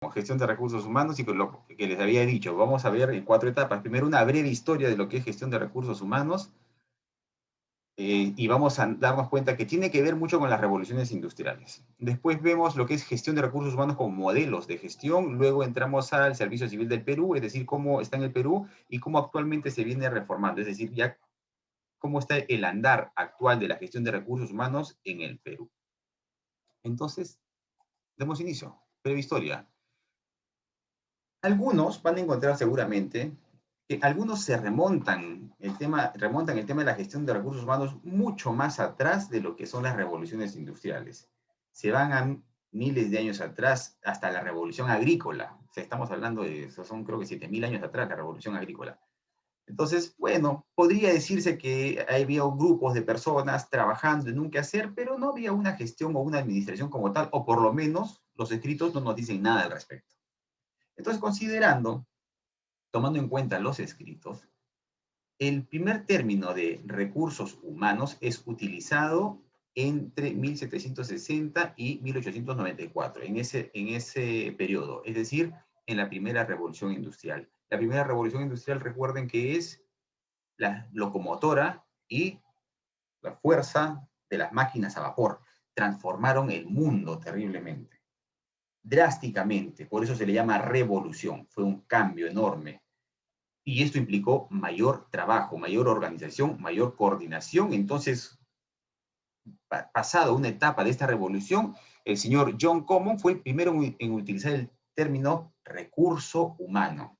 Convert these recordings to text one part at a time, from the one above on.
gestión de recursos humanos y con lo que les había dicho. Vamos a ver en 4 etapas. Primero, una breve historia de lo que es gestión de recursos humanos y vamos a darnos cuenta que tiene que ver mucho con las revoluciones industriales. Después vemos lo que es gestión de recursos humanos como modelos de gestión. Luego entramos al Servicio Civil del Perú, es decir, cómo está en el Perú y cómo actualmente se viene reformando, es decir, ya cómo está el andar actual de la gestión de recursos humanos en el Perú. Entonces, demos inicio. Breve historia. Algunos van a encontrar seguramente que algunos se remontan el tema de la gestión de recursos humanos mucho más atrás de lo que son las revoluciones industriales. Se van a miles de años atrás hasta la revolución agrícola. O sea, estamos hablando de, eso son creo que 7.000 años atrás, la revolución agrícola. Entonces, bueno, podría decirse que había grupos de personas trabajando en un quehacer, pero no había una gestión o una administración como tal, o por lo menos los escritos no nos dicen nada al respecto. Entonces, tomando en cuenta los escritos, el primer término de recursos humanos es utilizado entre 1760 y 1894, en ese periodo, es decir, en la primera revolución industrial. La primera revolución industrial, recuerden que es la locomotora y la fuerza de las máquinas a vapor. Transformaron el mundo terriblemente, drásticamente, por eso se le llama revolución, fue un cambio enorme. Y esto implicó mayor trabajo, mayor organización, mayor coordinación. Entonces, pasado una etapa de esta revolución, el señor John Common fue el primero en utilizar el término recurso humano.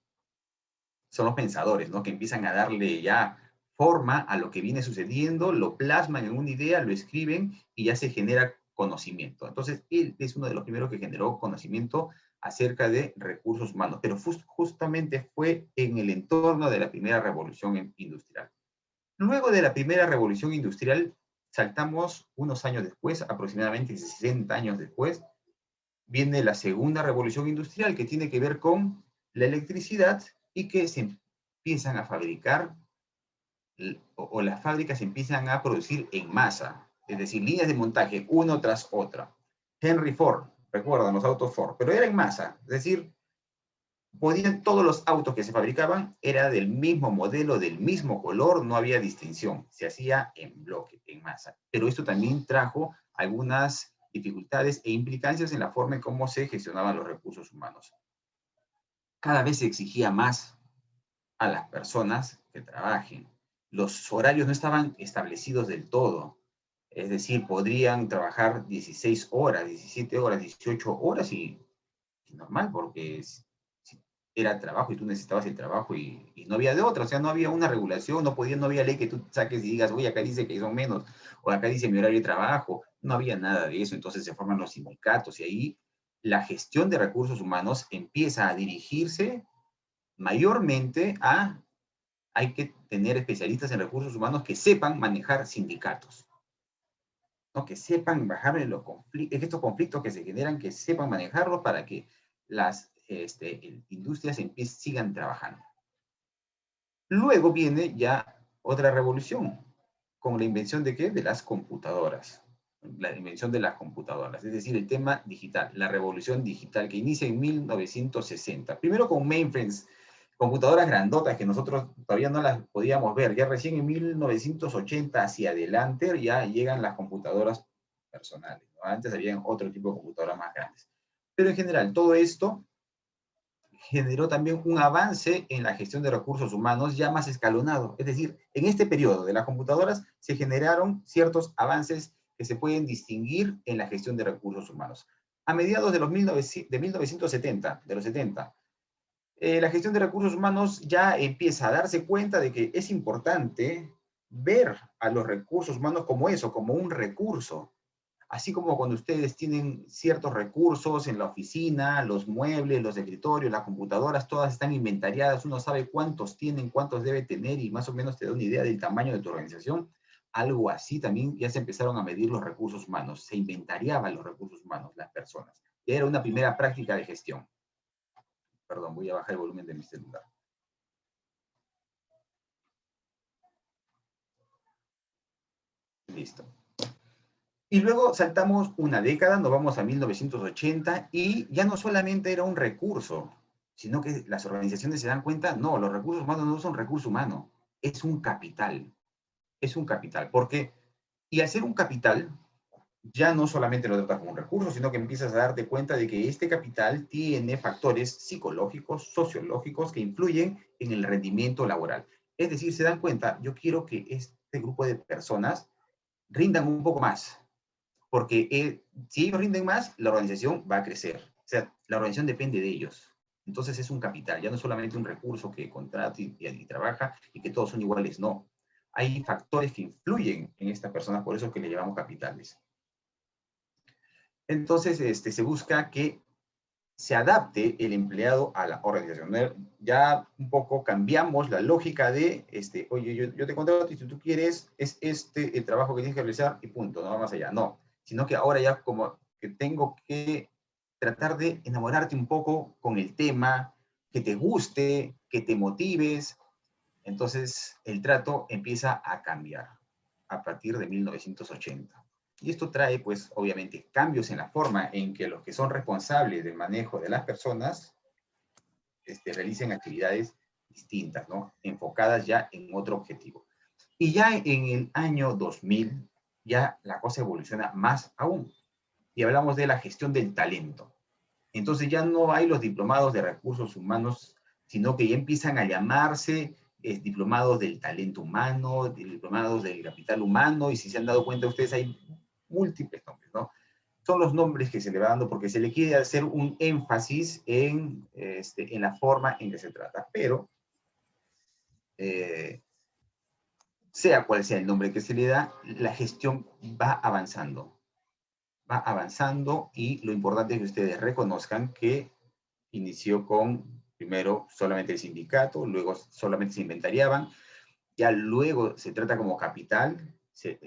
Son los pensadores, ¿no? Que empiezan a darle ya forma a lo que viene sucediendo, lo plasman en una idea, lo escriben y ya se genera conocimiento. Entonces, él es uno de los primeros que generó conocimiento acerca de recursos humanos, pero justamente fue en el entorno de la primera revolución industrial. Luego de la primera revolución industrial, saltamos unos años después, aproximadamente 60 años después, viene la segunda revolución industrial que tiene que ver con la electricidad y que se empiezan a fabricar o las fábricas empiezan a producir en masa, es decir, líneas de montaje uno tras otra. Henry Ford, recuerdan los autos Ford, pero era en masa, es decir, todos los autos que se fabricaban era del mismo modelo, del mismo color, no había distinción, se hacía en bloque, en masa. Pero esto también trajo algunas dificultades e implicancias en la forma en cómo se gestionaban los recursos humanos. Cada vez se exigía más a las personas que trabajen. Los horarios no estaban establecidos del todo. Es decir, podrían trabajar 16 horas, 17 horas, 18 horas y normal, porque era trabajo y tú necesitabas el trabajo y no había de otra. O sea, no había una regulación, no había ley que tú saques y digas, oye, acá dice que son menos, o acá dice mi horario de trabajo. No había nada de eso. Entonces se forman los sindicatos y ahí la gestión de recursos humanos empieza a dirigirse mayormente hay que tener especialistas en recursos humanos que sepan manejar sindicatos, ¿no? Que sepan bajar en estos conflictos que se generan, que sepan manejarlos para que las industrias sigan trabajando. Luego viene ya otra revolución, con la invención de ¿qué? De las computadoras. La invención de las computadoras, es decir, el tema digital, la revolución digital que inicia en 1960. Primero con mainframes, computadoras grandotas que nosotros todavía no las podíamos ver. Ya recién en 1980 hacia adelante ya llegan las computadoras personales, ¿no? Antes había otro tipo de computadoras más grandes. Pero en general, todo esto generó también un avance en la gestión de recursos humanos ya más escalonado. Es decir, en este periodo de las computadoras se generaron ciertos avances que se pueden distinguir en la gestión de recursos humanos. A mediados de los 1970, de los 70, la gestión de recursos humanos ya empieza a darse cuenta de que es importante ver a los recursos humanos como eso, como un recurso. Así como cuando ustedes tienen ciertos recursos en la oficina, los muebles, los escritorios, las computadoras, todas están inventariadas, uno sabe cuántos tienen, cuántos debe tener y más o menos te da una idea del tamaño de tu organización. Algo así también ya se empezaron a medir los recursos humanos, se inventariaban los recursos humanos, las personas. Ya era una primera práctica de gestión. Perdón, voy a bajar el volumen de mi celular. Listo. Y luego saltamos una década, nos vamos a 1980 y ya no solamente era un recurso, sino que las organizaciones se dan cuenta, no, los recursos humanos no son recurso humano, es un capital. Es un capital. Porque, y al ser un capital, ya no solamente lo tratas como un recurso, sino que empiezas a darte cuenta de que este capital tiene factores psicológicos, sociológicos que influyen en el rendimiento laboral. Es decir, se dan cuenta, yo quiero que este grupo de personas rindan un poco más, porque si ellos rinden más, la organización va a crecer. O sea, la organización depende de ellos. Entonces es un capital, ya no solamente un recurso que contrata y trabaja y que todos son iguales, no. Hay factores que influyen en estas personas, por eso que le llamamos capitales. Entonces, se busca que se adapte el empleado a la organización. Ya un poco cambiamos la lógica de, oye, yo te contrato y si tú quieres, es el trabajo que tienes que realizar y punto, no va más allá. No, sino que ahora ya como que tengo que tratar de enamorarte un poco con el tema, que te guste, que te motives. Entonces, el trato empieza a cambiar a partir de 1980. Y esto trae, pues, obviamente, cambios en la forma en que los que son responsables del manejo de las personas realicen actividades distintas, ¿no? Enfocadas ya en otro objetivo. Y ya en el año 2000, ya la cosa evoluciona más aún. Y hablamos de la gestión del talento. Entonces ya no hay los diplomados de recursos humanos, sino que ya empiezan a llamarse diplomados del talento humano, diplomados del capital humano, y si se han dado cuenta ustedes hay múltiples nombres, ¿no? Son los nombres que se le va dando porque se le quiere hacer un énfasis en la forma en que se trata, pero eh, sea cual sea el nombre que se le da, la gestión va avanzando y lo importante es que ustedes reconozcan que inició con, primero, solamente el sindicato, luego solamente se inventariaban, ya luego se trata como capital, se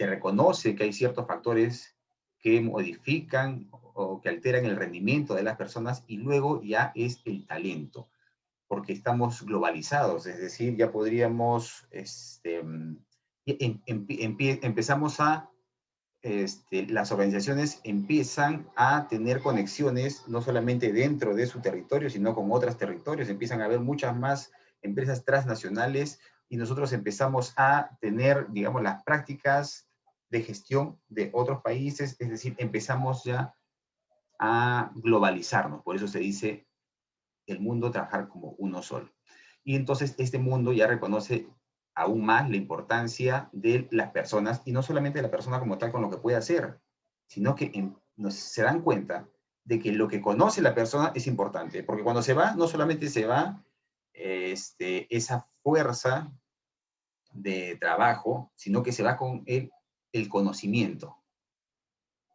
reconoce que hay ciertos factores que modifican o que alteran el rendimiento de las personas y luego ya es el talento, porque estamos globalizados, es decir, ya podríamos, empezamos a las organizaciones empiezan a tener conexiones no solamente dentro de su territorio, sino con otros territorios, empiezan a haber muchas más empresas transnacionales y nosotros empezamos a tener, digamos, las prácticas de gestión de otros países, es decir, empezamos ya a globalizarnos, por eso se dice el mundo trabajar como uno solo. Y entonces este mundo ya reconoce aún más la importancia de las personas, y no solamente de la persona como tal con lo que puede hacer, sino que se dan cuenta de que lo que conoce la persona es importante, porque cuando se va, no solamente se va esa fuerza de trabajo, sino que se va con el conocimiento.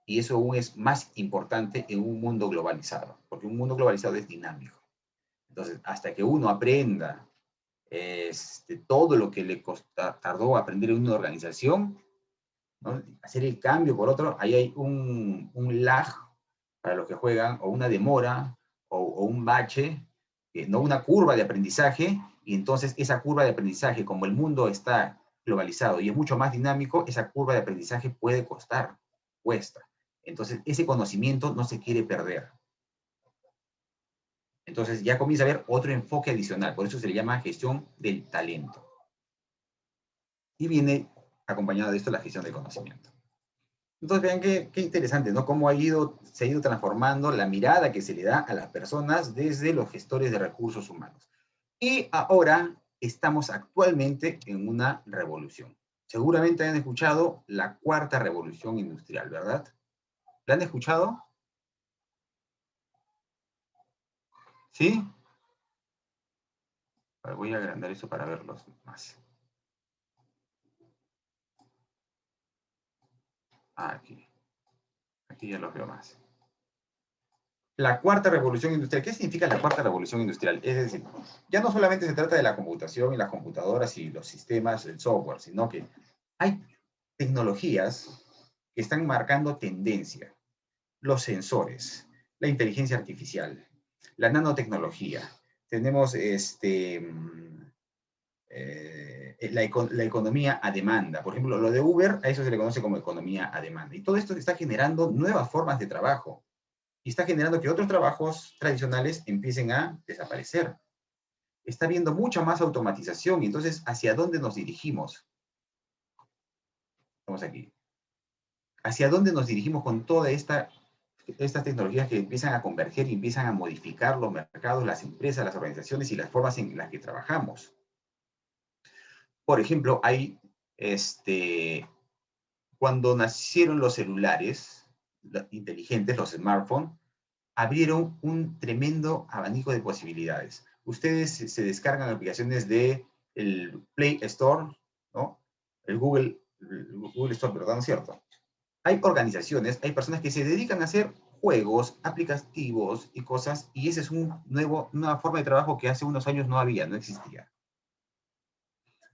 Y eso aún es más importante en un mundo globalizado, porque un mundo globalizado es dinámico. Entonces, hasta que uno aprenda todo lo que le tardó aprender en una organización, ¿no? Hacer el cambio por otro, ahí hay un lag para los que juegan, o una demora, o un bache, no una curva de aprendizaje, y entonces esa curva de aprendizaje, como el mundo está globalizado y es mucho más dinámico, esa curva de aprendizaje puede cuesta. Entonces, ese conocimiento no se quiere perder. Entonces ya comienza a haber otro enfoque adicional, por eso se le llama gestión del talento. Y viene acompañado de esto la gestión del conocimiento. Entonces vean qué interesante, ¿no? Cómo se ha ido transformando la mirada que se le da a las personas desde los gestores de recursos humanos. Y ahora estamos actualmente en una revolución. Seguramente han escuchado la cuarta revolución industrial, ¿verdad? ¿La han escuchado? ¿Sí? A ver, voy a agrandar eso para verlos más. Aquí. Aquí ya los veo más. La cuarta revolución industrial. ¿Qué significa la cuarta revolución industrial? Es decir, ya no solamente se trata de la computación y las computadoras y los sistemas, el software, sino que hay tecnologías que están marcando tendencia. Los sensores, la inteligencia artificial, la nanotecnología. Tenemos la economía a demanda. Por ejemplo, lo de Uber, a eso se le conoce como economía a demanda. Y todo esto está generando nuevas formas de trabajo. Y está generando que otros trabajos tradicionales empiecen a desaparecer. Está habiendo mucha más automatización. Y entonces, ¿hacia dónde nos dirigimos? Estamos aquí. ¿Hacia dónde nos dirigimos con toda estas tecnologías que empiezan a converger y empiezan a modificar los mercados, las empresas, las organizaciones y las formas en las que trabajamos? Por ejemplo, cuando nacieron los celulares inteligentes, los smartphones, abrieron un tremendo abanico de posibilidades. Ustedes se descargan aplicaciones de el Play Store, ¿no? El Google Store, ¿verdad? ¿No es cierto? Hay organizaciones, hay personas que se dedican a hacer juegos, aplicativos y cosas, y esa es una forma de trabajo que hace unos años no había, no existía.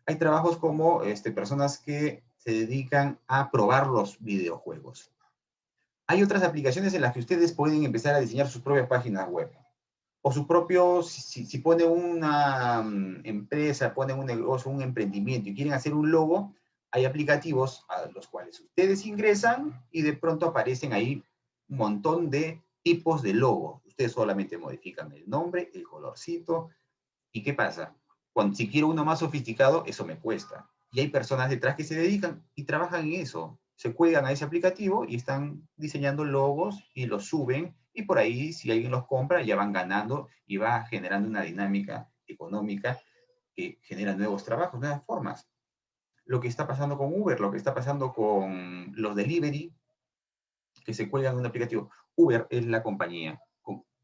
Hay trabajos como personas que se dedican a probar los videojuegos. Hay otras aplicaciones en las que ustedes pueden empezar a diseñar sus propias páginas web. O su propio, si pone una empresa, pone un negocio, un emprendimiento y quieren hacer un logo, hay aplicativos a los cuales ustedes ingresan y de pronto aparecen ahí un montón de tipos de logo. Ustedes solamente modifican el nombre, el colorcito. ¿Y qué pasa? Si quiero uno más sofisticado, eso me cuesta. Y hay personas detrás que se dedican y trabajan en eso. Se cuelgan a ese aplicativo y están diseñando logos y los suben. Y por ahí, si alguien los compra, ya van ganando y va generando una dinámica económica que genera nuevos trabajos, nuevas formas. Lo que está pasando con Uber, lo que está pasando con los delivery, que se cuelgan en un aplicativo. Uber es la compañía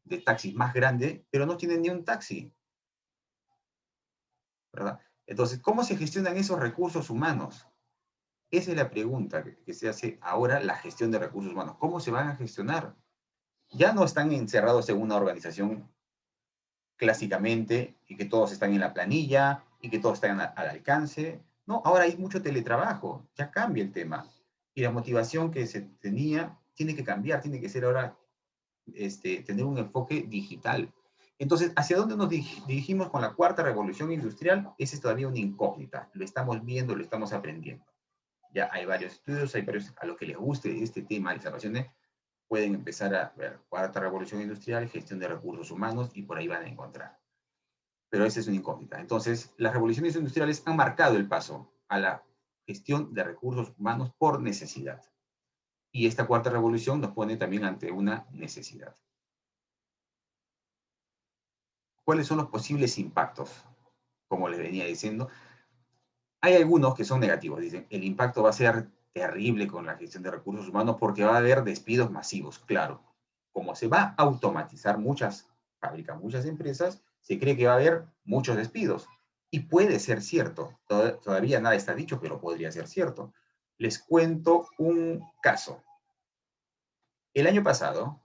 de taxis más grande, pero no tiene ni un taxi, ¿verdad? Entonces, ¿cómo se gestionan esos recursos humanos? Esa es la pregunta que se hace ahora, la gestión de recursos humanos. ¿Cómo se van a gestionar? Ya no están encerrados en una organización clásicamente y que todos están en la planilla y que todos están al alcance. No, ahora hay mucho teletrabajo, ya cambia el tema. Y la motivación que se tenía tiene que cambiar, tiene que ser ahora tener un enfoque digital. Entonces, ¿hacia dónde nos dirigimos con la cuarta revolución industrial? Esa es todavía una incógnita. Lo estamos viendo, lo estamos aprendiendo. Ya hay varios estudios, hay varios a los que les guste este tema, les apasione, pueden empezar a ver cuarta revolución industrial, gestión de recursos humanos, y por ahí van a encontrar. Pero esa es una incógnita. Entonces, las revoluciones industriales han marcado el paso a la gestión de recursos humanos por necesidad. Y esta cuarta revolución nos pone también ante una necesidad. ¿Cuáles son los posibles impactos? Como les venía diciendo, hay algunos que son negativos. Dicen, el impacto va a ser terrible con la gestión de recursos humanos porque va a haber despidos masivos. Claro, como se va a automatizar muchas fábricas, muchas empresas, se cree que va a haber muchos despidos. Y puede ser cierto. Todavía nada está dicho, pero podría ser cierto. Les cuento un caso. El año pasado,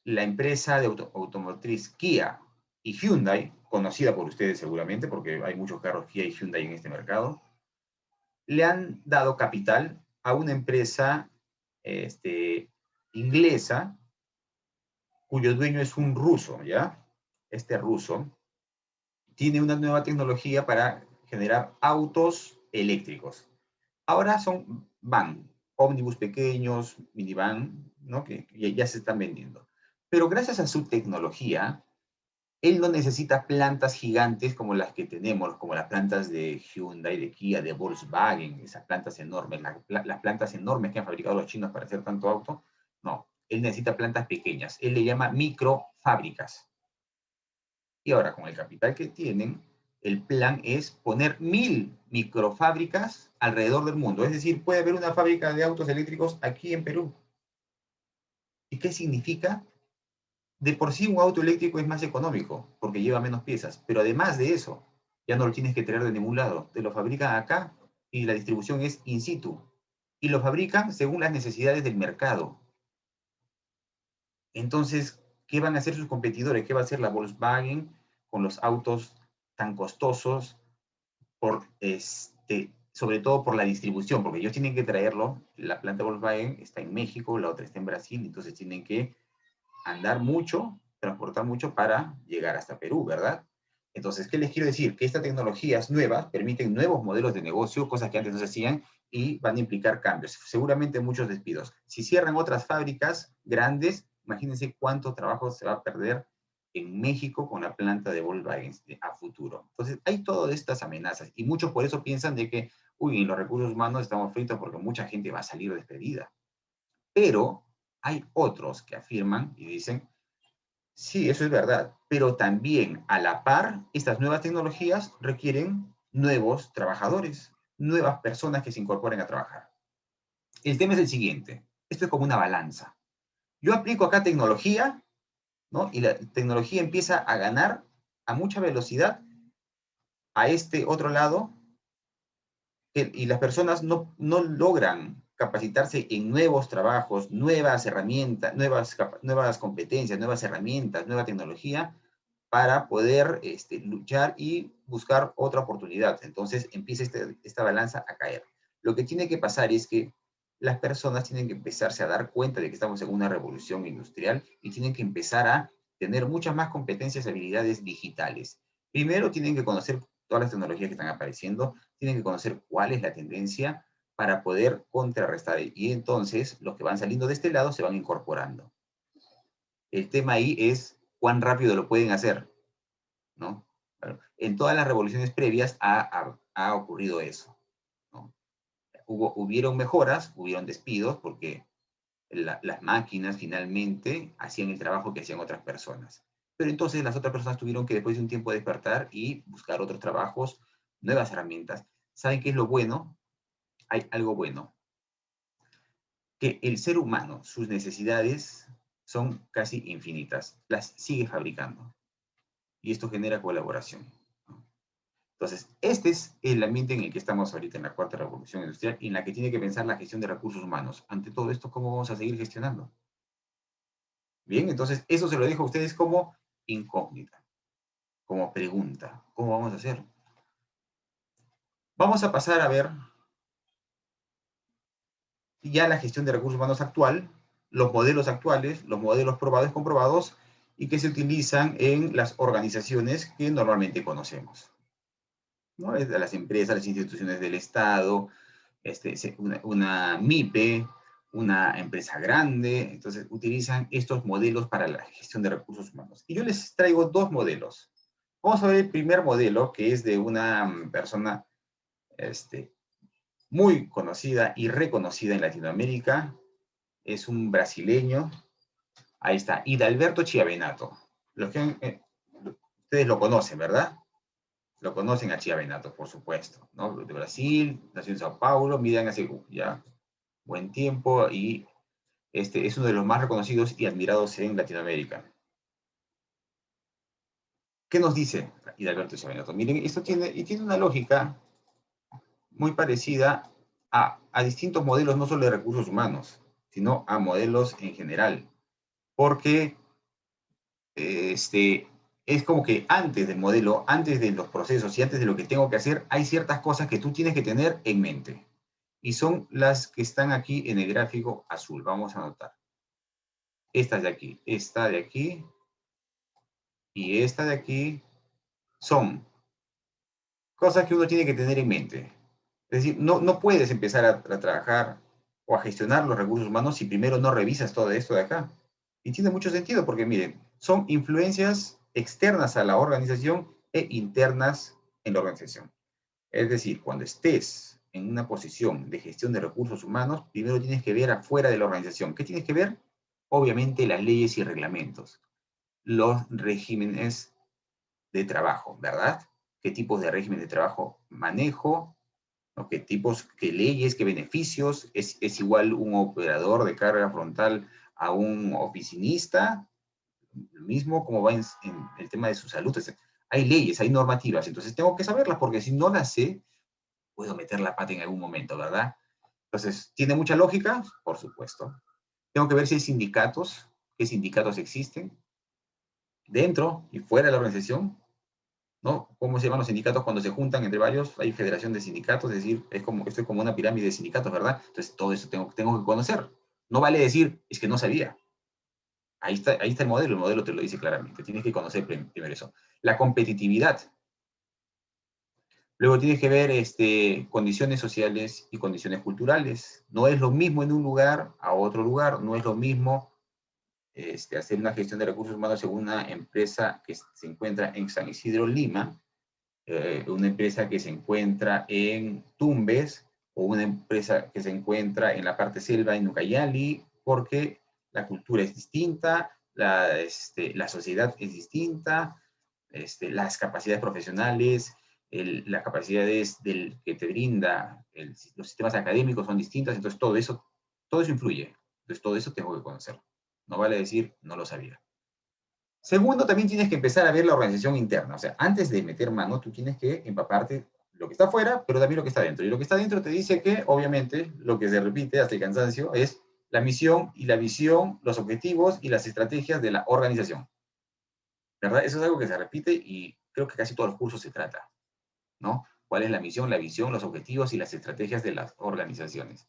la empresa de automotriz Kia y Hyundai, conocida por ustedes seguramente, porque hay muchos carros Kia y Hyundai en este mercado, le han dado capital a una empresa inglesa cuyo dueño es un ruso, ¿ya? Este ruso tiene una nueva tecnología para generar autos eléctricos. Ahora son van, ómnibus pequeños, minivan, ¿no? Que ya se están vendiendo. Pero gracias a su tecnología, él no necesita plantas gigantes como las que tenemos, como las plantas de Hyundai, de Kia, de Volkswagen, esas plantas enormes, las plantas enormes que han fabricado los chinos para hacer tanto auto. No, él necesita plantas pequeñas. Él le llama microfábricas. Y ahora, con el capital que tienen, el plan es poner 1000 microfábricas alrededor del mundo. Es decir, puede haber una fábrica de autos eléctricos aquí en Perú. ¿Y qué significa? De por sí un auto eléctrico es más económico, porque lleva menos piezas, pero además de eso, ya no lo tienes que traer de ningún lado, te lo fabrican acá y la distribución es in situ. Y lo fabrican según las necesidades del mercado. Entonces, ¿qué van a hacer sus competidores? ¿Qué va a hacer la Volkswagen con los autos tan costosos? Sobre todo por la distribución, porque ellos tienen que traerlo, la planta Volkswagen está en México, la otra está en Brasil, entonces tienen que andar mucho, transportar mucho para llegar hasta Perú, ¿verdad? Entonces, ¿qué les quiero decir? Que estas tecnologías nuevas permiten nuevos modelos de negocio, cosas que antes no se hacían, y van a implicar cambios, seguramente muchos despidos. Si cierran otras fábricas grandes, imagínense cuánto trabajo se va a perder en México con la planta de Volkswagen a futuro. Entonces, hay todas estas amenazas, y muchos por eso piensan de que, uy, en los recursos humanos estamos fritos porque mucha gente va a salir despedida. Pero hay otros que afirman y dicen, sí, eso es verdad, pero también a la par, estas nuevas tecnologías requieren nuevos trabajadores, nuevas personas que se incorporen a trabajar. El tema es el siguiente, esto es como una balanza. Yo aplico acá tecnología, ¿no? Y la tecnología empieza a ganar a mucha velocidad a este otro lado, y las personas no logran capacitarse en nuevos trabajos, nuevas herramientas, nuevas competencias, nuevas herramientas, nueva tecnología, para poder luchar y buscar otra oportunidad. Entonces empieza esta balanza a caer. Lo que tiene que pasar es que las personas tienen que empezarse a dar cuenta de que estamos en una revolución industrial y tienen que empezar a tener muchas más competencias y habilidades digitales. Primero tienen que conocer todas las tecnologías que están apareciendo, tienen que conocer cuál es la tendencia para poder contrarrestar. Y entonces los que van saliendo de este lado se van incorporando. El tema ahí es cuán rápido lo pueden hacer, ¿no? Bueno, en todas las revoluciones previas ha ocurrido eso, ¿no? Hubieron mejoras, hubieron despidos, porque las máquinas finalmente hacían el trabajo que hacían otras personas. Pero entonces las otras personas tuvieron que después de un tiempo despertar y buscar otros trabajos, nuevas herramientas. ¿Saben qué es lo bueno? Hay algo bueno, que el ser humano, sus necesidades son casi infinitas, las sigue fabricando. Y esto genera colaboración, ¿no? Entonces, este es el ambiente en el que estamos ahorita en la cuarta revolución industrial, y en la que tiene que pensar la gestión de recursos humanos. Ante todo esto, ¿cómo vamos a seguir gestionando? Bien, entonces eso se lo dejo a ustedes como incógnita, como pregunta. ¿Cómo vamos a hacer? Vamos a pasar a ver ya la gestión de recursos humanos actual, los modelos actuales, los modelos probados y comprobados, y que se utilizan en las organizaciones que normalmente conocemos, ¿no? Desde las empresas, las instituciones del Estado, una MIPE, una empresa grande. Entonces utilizan estos modelos para la gestión de recursos humanos. Y yo les traigo dos modelos. Vamos a ver el primer modelo, que es de una persona muy conocida y reconocida en Latinoamérica. Es un brasileño. Ahí está, Hidalberto Chiavenato. Ustedes lo conocen, ¿verdad? Lo conocen a Chiavenato, por supuesto, ¿no? De Brasil, nació en Sao Paulo, miran hace ya buen tiempo, y es uno de los más reconocidos y admirados en Latinoamérica. ¿Qué nos dice Hidalberto Chiavenato? Miren, esto tiene una lógica muy parecida a distintos modelos, no solo de recursos humanos, sino a modelos en general. Porque es como que antes del modelo, antes de los procesos y antes de lo que tengo que hacer, hay ciertas cosas que tú tienes que tener en mente. Y son las que están aquí en el gráfico azul. Vamos a anotar. Esta de aquí y esta de aquí son cosas que uno tiene que tener en mente. Es decir, no puedes empezar a trabajar o a gestionar los recursos humanos si primero no revisas todo esto de acá. Y tiene mucho sentido porque, miren, son influencias externas a la organización e internas en la organización. Es decir, cuando estés en una posición de gestión de recursos humanos, primero tienes que ver afuera de la organización. ¿Qué tienes que ver? Obviamente las leyes y reglamentos, los regímenes de trabajo, ¿verdad? ¿Qué tipos de régimen de trabajo manejo? ¿No? ¿Qué tipos, qué leyes, qué beneficios? ¿Es igual un operador de carga frontal a un oficinista? Lo mismo como va en el tema de su salud. Hay leyes, hay normativas, entonces tengo que saberlas, porque si no las sé, puedo meter la pata en algún momento, ¿verdad? Entonces, ¿tiene mucha lógica? Por supuesto. Tengo que ver si hay sindicatos, qué sindicatos existen, dentro y fuera de la organización, ¿no? ¿Cómo se llaman los sindicatos cuando se juntan entre varios? Hay federación de sindicatos, es decir, esto es como una pirámide de sindicatos, ¿verdad? Entonces, todo eso tengo que conocer. No vale decir, es que no sabía. Ahí está el modelo te lo dice claramente. Tienes que conocer primero eso. La competitividad. Luego tienes que ver condiciones sociales y condiciones culturales. No es lo mismo en un lugar a otro lugar, no es lo mismo hacer una gestión de recursos humanos en una empresa que se encuentra en San Isidro, Lima, una empresa que se encuentra en Tumbes, o una empresa que se encuentra en la parte selva en Ucayali, porque la cultura es distinta, la sociedad es distinta, las capacidades profesionales, las capacidades que te brinda los sistemas académicos son distintas, entonces todo eso influye. Entonces todo eso tengo que conocerlo. No vale decir, no lo sabía. Segundo, también tienes que empezar a ver la organización interna. O sea, antes de meter mano, tú tienes que empaparte lo que está afuera, pero también lo que está dentro. Y lo que está dentro te dice que, obviamente, lo que se repite hasta el cansancio es la misión y la visión, los objetivos y las estrategias de la organización. ¿Verdad? Eso es algo que se repite y creo que casi todos los cursos se trata, ¿no? ¿Cuál es la misión, la visión, los objetivos y las estrategias de las organizaciones?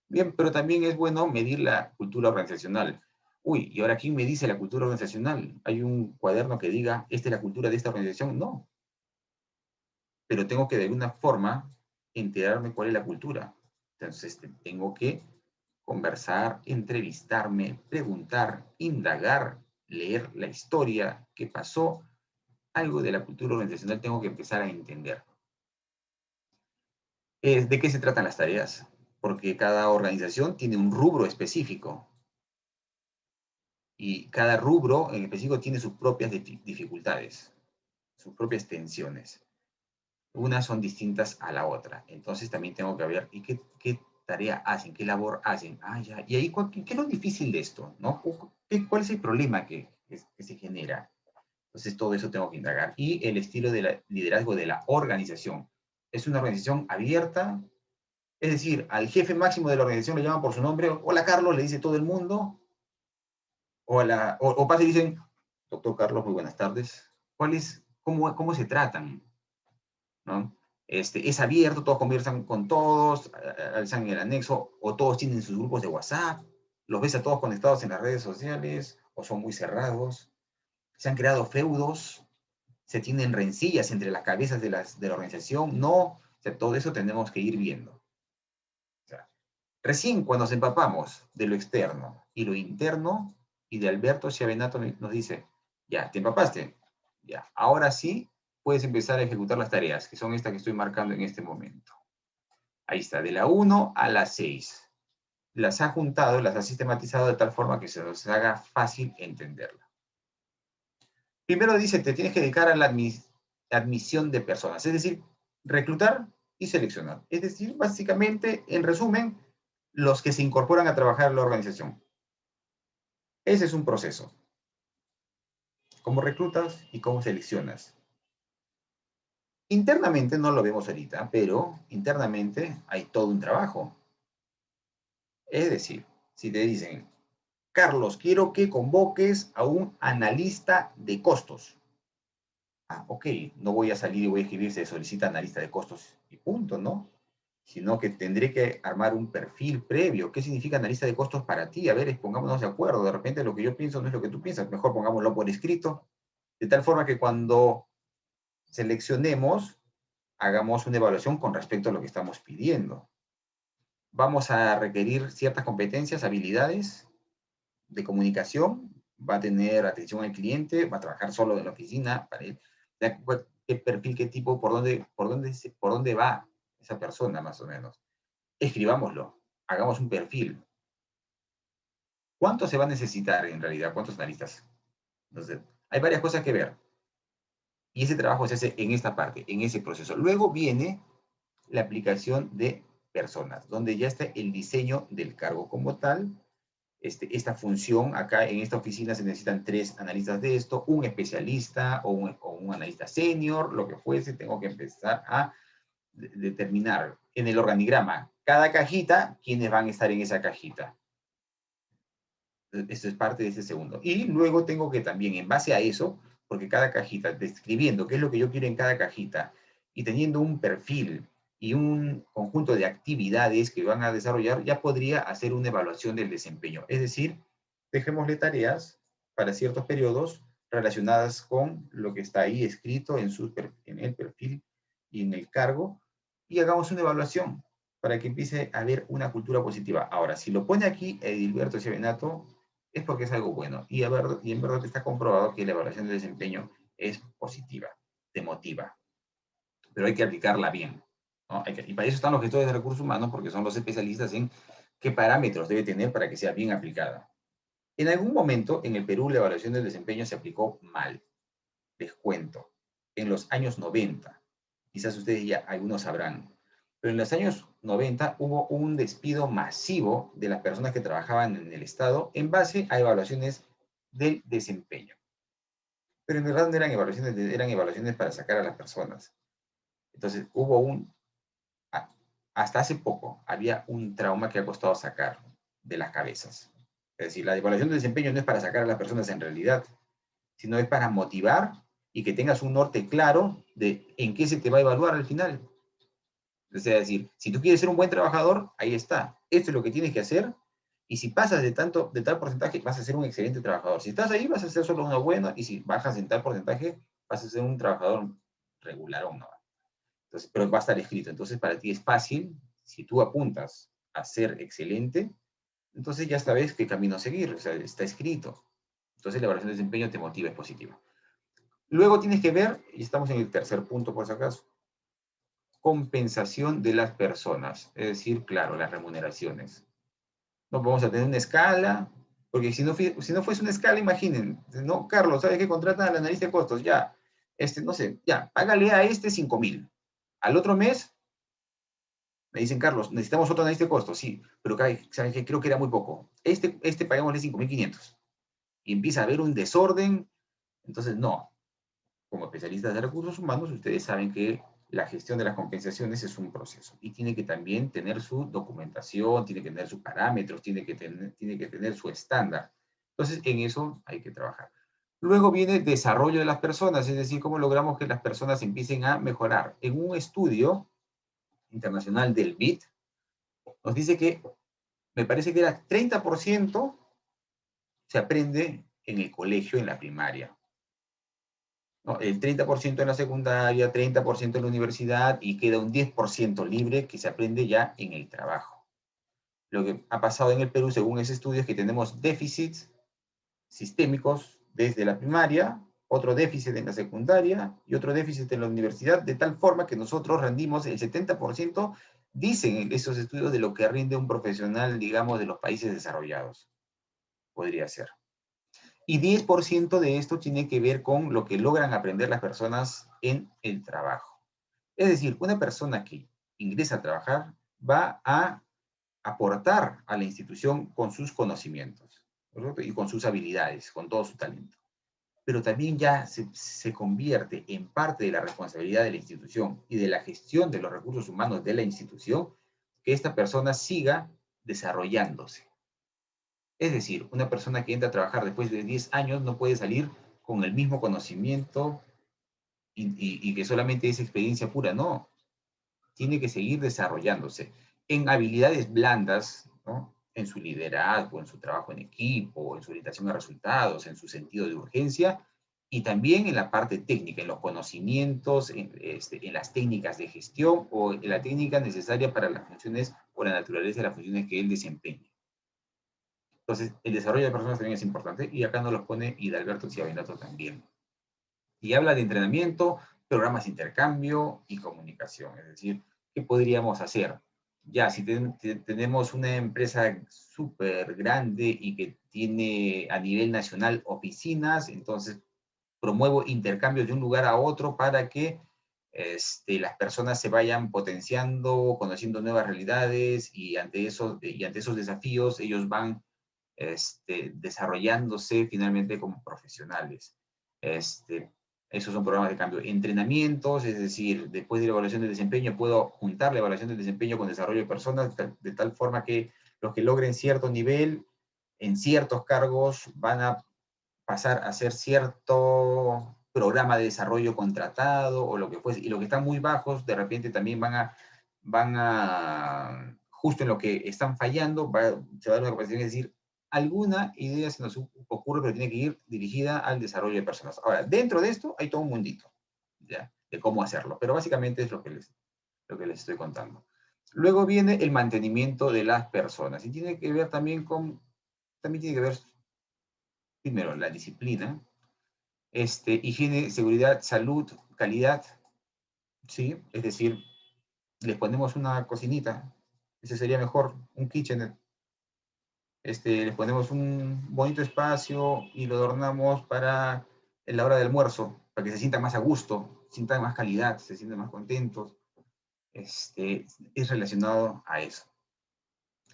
Bien, pero también es bueno medir la cultura organizacional. Uy, ¿y ahora quién me dice la cultura organizacional? ¿Hay un cuaderno que diga, esta es la cultura de esta organización? No, pero tengo que de alguna forma enterarme cuál es la cultura. Entonces, tengo que conversar, entrevistarme, preguntar, indagar, leer la historia, qué pasó, algo de la cultura organizacional tengo que empezar a entender. ¿De qué se tratan las tareas? Porque cada organización tiene un rubro específico y cada rubro en específico tiene sus propias dificultades, sus propias tensiones. Unas son distintas a la otra. Entonces también tengo que ver ¿y qué tarea hacen? ¿Qué labor hacen? Ah, ya. Y ahí, ¿qué es lo difícil de esto? ¿No? ¿Cuál es el problema que se genera? Entonces todo eso tengo que indagar. Y el estilo de liderazgo de la organización. ¿Es una organización abierta? Es decir, al jefe máximo de la organización le llaman por su nombre, hola Carlos, le dice todo el mundo, o pasa y dicen, doctor Carlos, muy buenas tardes. ¿Cómo se tratan? ¿No? Es abierto, todos conversan con todos, alzan el anexo, o todos tienen sus grupos de WhatsApp, los ves a todos conectados en las redes sociales, o son muy cerrados. Se han creado feudos, se tienen rencillas entre las cabezas de la organización, no, o sea, todo eso tenemos que ir viendo. O sea, recién cuando nos empapamos de lo externo y lo interno, y de Alberto Chiavenato nos dice, ya, te empapaste, ya, ahora sí puedes empezar a ejecutar las tareas, que son estas que estoy marcando en este momento. Ahí está, de la 1 a la 6. Las ha juntado, las ha sistematizado de tal forma que se nos haga fácil entenderla. Primero dice, te tienes que dedicar a la admisión de personas, es decir, reclutar y seleccionar. Es decir, básicamente, en resumen, los que se incorporan a trabajar en la organización. Ese es un proceso. Cómo reclutas y cómo seleccionas. Internamente no lo vemos ahorita, pero internamente hay todo un trabajo. Es decir, si te dicen, Carlos, quiero que convoques a un analista de costos. Ah, ok, no voy a salir y voy a escribir, se solicita analista de costos y punto, ¿no? Sino que tendré que armar un perfil previo. ¿Qué significa analista de costos para ti? A ver, pongámonos de acuerdo. De repente lo que yo pienso no es lo que tú piensas. Mejor pongámoslo por escrito, de tal forma que cuando seleccionemos, hagamos una evaluación con respecto a lo que estamos pidiendo. Vamos a requerir ciertas competencias, habilidades de comunicación, va a tener atención al cliente, va a trabajar solo en la oficina, para él, qué perfil, qué tipo, por dónde va esa persona más o menos. Escribámoslo, hagamos un perfil. ¿Cuánto se va a necesitar en realidad? ¿Cuántos analistas? Entonces, hay varias cosas que ver. Y ese trabajo se hace en esta parte, en ese proceso. Luego viene la aplicación de personas, donde ya está el diseño del cargo como tal, esta función, acá en esta oficina se necesitan 3 analistas de esto, un especialista o un analista senior, lo que fuese, tengo que empezar a determinar en el organigrama, cada cajita, quiénes van a estar en esa cajita. Esto es parte de ese segundo. Y luego tengo que también, en base a eso, porque cada cajita, describiendo qué es lo que yo quiero en cada cajita, y teniendo un perfil y un conjunto de actividades que van a desarrollar, ya podría hacer una evaluación del desempeño. Es decir, dejémosle tareas para ciertos periodos relacionadas con lo que está ahí escrito en el perfil y en el cargo, y hagamos una evaluación para que empiece a haber una cultura positiva. Ahora, si lo pone aquí Edilberto Chiavenato, es porque es algo bueno, y en verdad está comprobado que la evaluación de desempeño es positiva, te motiva, pero hay que aplicarla bien, ¿no? Y para eso están los gestores de recursos humanos, porque son los especialistas en qué parámetros debe tener para que sea bien aplicada. En algún momento en el Perú la evaluación del desempeño se aplicó mal, les cuento, en los años 90. Quizás ustedes ya algunos sabrán, pero en los años 90 hubo un despido masivo de las personas que trabajaban en el Estado en base a evaluaciones del desempeño. Pero en verdad no eran evaluaciones para sacar a las personas. Entonces hasta hace poco, había un trauma que ha costado sacar de las cabezas. Es decir, la evaluación de desempeño no es para sacar a las personas en realidad, sino es para motivar y que tengas un norte claro de en qué se te va a evaluar al final. O sea, es decir, si tú quieres ser un buen trabajador, ahí está. Esto es lo que tienes que hacer. Y si pasas de tal porcentaje, vas a ser un excelente trabajador. Si estás ahí, vas a ser solo uno bueno. Y si bajas en tal porcentaje, vas a ser un trabajador regular o no. Entonces, pero va a estar escrito. Entonces, para ti es fácil. Si tú apuntas a ser excelente, entonces ya sabes qué camino seguir. O sea, está escrito. Entonces, la evaluación de desempeño te motiva, es positiva. Luego tienes que ver, y estamos en el tercer punto por si acaso, compensación de las personas, es decir, claro, las remuneraciones. No vamos a tener una escala, porque si no fuese una escala, imaginen, no, Carlos, ¿sabes qué? Contratan al analista de costos, ya, no sé, ya, págale a este 5,000. Al otro mes, me dicen, Carlos, necesitamos otro analista de costos, sí, pero ¿sabes qué? Creo que era muy poco. Pagámosle 5,500. Y empieza a haber un desorden, entonces no. Como especialistas de recursos humanos, ustedes saben que la gestión de las compensaciones es un proceso y tiene que también tener su documentación, tiene que tener sus parámetros, tiene que tener su estándar. Entonces, en eso hay que trabajar. Luego viene desarrollo de las personas, es decir, cómo logramos que las personas empiecen a mejorar. En un estudio internacional del BIT, nos dice que, me parece que era 30% se aprende en el colegio, en la primaria. ¿No? El 30% en la secundaria, 30% en la universidad y queda un 10% libre que se aprende ya en el trabajo. Lo que ha pasado en el Perú, según ese estudio, es que tenemos déficits sistémicos desde la primaria, otro déficit en la secundaria y otro déficit en la universidad, de tal forma que nosotros rendimos el 70%, dicen esos estudios, de lo que rinde un profesional, digamos, de los países desarrollados. Podría ser. Y 10% de esto tiene que ver con lo que logran aprender las personas en el trabajo. Es decir, una persona que ingresa a trabajar va a aportar a la institución con sus conocimientos, ¿correcto? Y con sus habilidades, con todo su talento. Pero también ya se convierte en parte de la responsabilidad de la institución y de la gestión de los recursos humanos de la institución que esta persona siga desarrollándose. Es decir, una persona que entra a trabajar después de 10 años no puede salir con el mismo conocimiento y que solamente es experiencia pura, no. Tiene que seguir desarrollándose en habilidades blandas, ¿no? En su liderazgo, en su trabajo en equipo, en su orientación a resultados, en su sentido de urgencia y también en la parte técnica, en los conocimientos, en las técnicas de gestión o en la técnica necesaria para las funciones o la naturaleza de las funciones que él desempeña. Entonces, el desarrollo de personas también es importante y acá nos los pone Hidalberto Chiavenato también. Y habla de entrenamiento, programas de intercambio y comunicación. Es decir, ¿qué podríamos hacer? Ya, si tenemos una empresa súper grande y que tiene a nivel nacional oficinas, entonces promuevo intercambios de un lugar a otro para que las personas se vayan potenciando, conociendo nuevas realidades y ante esos desafíos ellos van desarrollándose finalmente como profesionales. Esos son programas de cambio. Entrenamientos, es decir, después de la evaluación de desempeño, puedo juntar la evaluación de desempeño con desarrollo de personas, de tal forma que los que logren cierto nivel en ciertos cargos van a pasar a hacer cierto programa de desarrollo contratado o lo que fuese, y los que están muy bajos de repente también van a justo en lo que están fallando, se va a dar una capacitación, es decir, alguna idea se nos ocurre, pero tiene que ir dirigida al desarrollo de personas. Ahora, dentro de esto hay todo un mundito, ¿ya? De cómo hacerlo, pero básicamente es lo que les estoy contando. Luego viene el mantenimiento de las personas, y tiene que ver también también tiene que ver, primero, la disciplina, higiene, seguridad, salud, calidad, ¿sí? Es decir, les ponemos una cocinita, ese sería mejor, un kitchen, les ponemos un bonito espacio y lo adornamos para la hora del almuerzo, para que se sientan más a gusto, sientan más calidad, se sientan más contentos. Es relacionado a eso.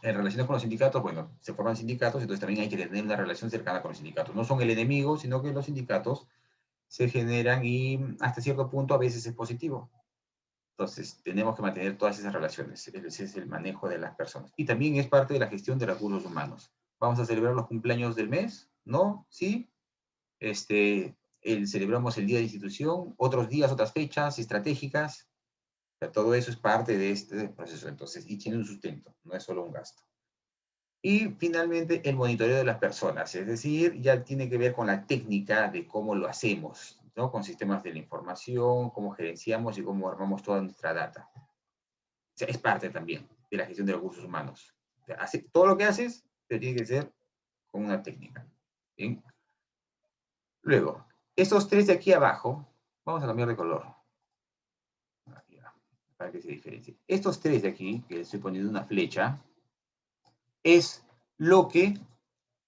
En relación con los sindicatos, bueno, se forman sindicatos, entonces también hay que tener una relación cercana con los sindicatos. No son el enemigo, sino que los sindicatos se generan y hasta cierto punto a veces es positivo. Entonces, tenemos que mantener todas esas relaciones. Ese es el manejo de las personas. Y también es parte de la gestión de recursos humanos. ¿Vamos a celebrar los cumpleaños del mes? ¿No? ¿Sí? Celebramos el día de institución, otros días, otras fechas estratégicas. O sea, todo eso es parte de este proceso. Entonces, y tiene un sustento, no es solo un gasto. Y finalmente, el monitoreo de las personas. Es decir, ya tiene que ver con la técnica de cómo lo hacemos, ¿no? Con sistemas de la información, cómo gerenciamos y cómo armamos toda nuestra data. O sea, es parte también de la gestión de recursos humanos. O sea, todo lo que haces, pero tiene que ser con una técnica. ¿Bien? Luego, estos tres de aquí abajo, vamos a cambiar de color. Para que se diferencie. Estos tres de aquí, que estoy poniendo una flecha, es lo que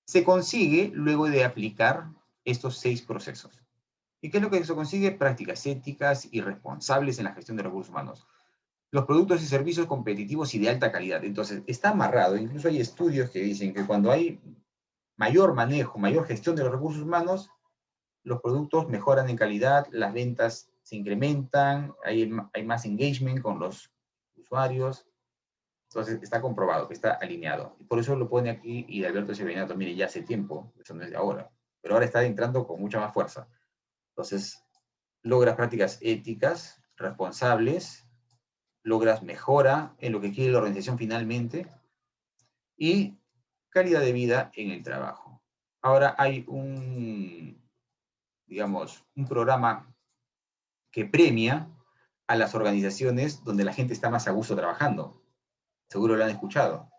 se consigue luego de aplicar estos 6 procesos. ¿Y qué es lo que se consigue? Prácticas éticas y responsables en la gestión de recursos humanos. Los productos y servicios competitivos y de alta calidad. Entonces, está amarrado. Incluso hay estudios que dicen que cuando hay mayor manejo, mayor gestión de los recursos humanos, los productos mejoran en calidad, las ventas se incrementan, hay más engagement con los usuarios. Entonces, está comprobado que está alineado. Y por eso lo pone aquí y Alberto Sevenato, mire, ya hace tiempo, eso no es de ahora, pero ahora está entrando con mucha más fuerza. Entonces, logras prácticas éticas, responsables, logras mejora en lo que quiere la organización finalmente y calidad de vida en el trabajo. Ahora hay digamos, un programa que premia a las organizaciones donde la gente está más a gusto trabajando. Seguro lo han escuchado.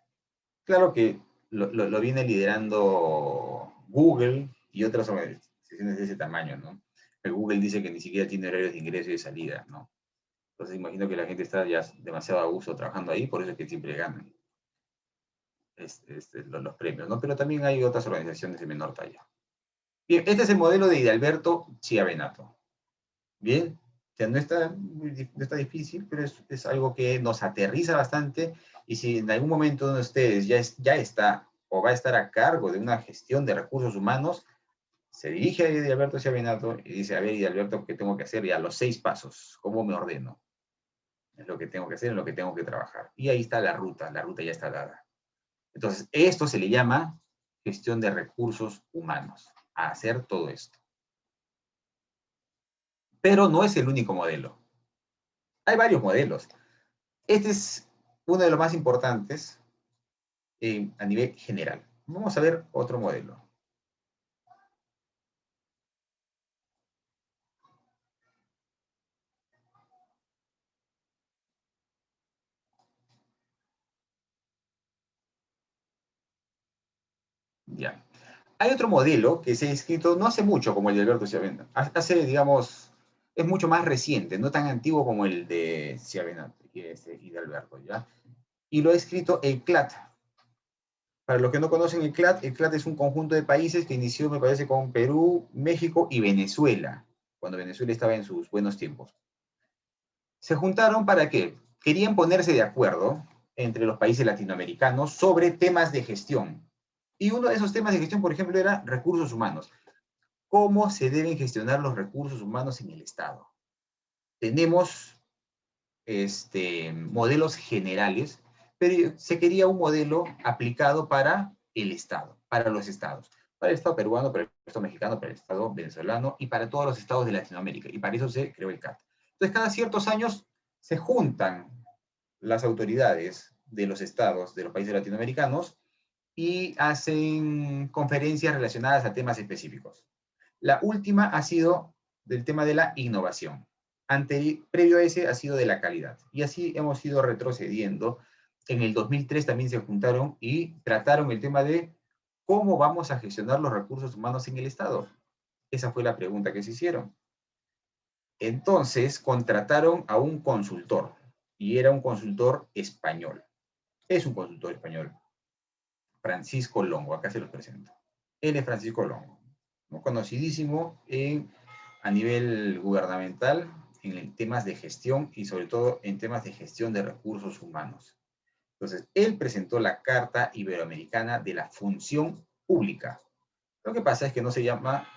Claro que lo viene liderando Google y otras organizaciones de ese tamaño, ¿no? El Google dice que ni siquiera tiene horarios de ingreso y de salida, ¿no? Entonces imagino que la gente está ya demasiado a gusto trabajando ahí, por eso es que siempre ganan los premios, ¿no? Pero también hay otras organizaciones de menor talla. Bien, este es el modelo de Hidalberto Chiavenato. Bien, o sea, no está difícil, pero es algo que nos aterriza bastante, y si en algún momento uno de ustedes ya está o va a estar a cargo de una gestión de recursos humanos, se dirige a Hidalberto Chiavenato y dice, a ver, Hidalberto, ¿qué tengo que hacer? Ya los 6 pasos, ¿cómo me ordeno? Es lo que tengo que hacer, es lo que tengo que trabajar. Y ahí está la ruta ya está dada. Entonces, esto se le llama gestión de recursos humanos, a hacer todo esto. Pero no es el único modelo. Hay varios modelos. Este es uno de los más importantes a nivel general. Vamos a ver otro modelo. Ya. Hay otro modelo que se ha escrito no hace mucho como el de Alberto Chiavenato. Hace, digamos, es mucho más reciente, no tan antiguo como el de Chiavenato y de Alberto, ¿ya? Y lo ha escrito el CLAT. Para los que no conocen el CLAT es un conjunto de países que inició, me parece, con Perú, México y Venezuela, cuando Venezuela estaba en sus buenos tiempos. Se juntaron para qué? Querían ponerse de acuerdo entre los países latinoamericanos sobre temas de gestión. Y uno de esos temas de gestión, por ejemplo, era recursos humanos. ¿Cómo se deben gestionar los recursos humanos en el Estado? Tenemos modelos generales, pero se quería un modelo aplicado para el Estado, para los estados, para el Estado peruano, para el Estado mexicano, para el Estado venezolano y para todos los estados de Latinoamérica. Y para eso se creó el CAT. Entonces, cada ciertos años se juntan las autoridades de los estados de los países latinoamericanos y hacen conferencias relacionadas a temas específicos. La última ha sido del tema de la innovación. Previo a ese ha sido de la calidad. Y así hemos ido retrocediendo. En el 2003 también se juntaron y trataron el tema de cómo vamos a gestionar los recursos humanos en el Estado. Esa fue la pregunta que se hicieron. Entonces contrataron a un consultor y era un consultor español. Es un consultor español, Francisco Longo, acá se los presento. Él es Francisco Longo, ¿no? Conocidísimo a nivel gubernamental en temas de gestión y sobre todo en temas de gestión de recursos humanos. Entonces, él presentó la Carta Iberoamericana de la Función Pública. Lo que pasa es que no se llama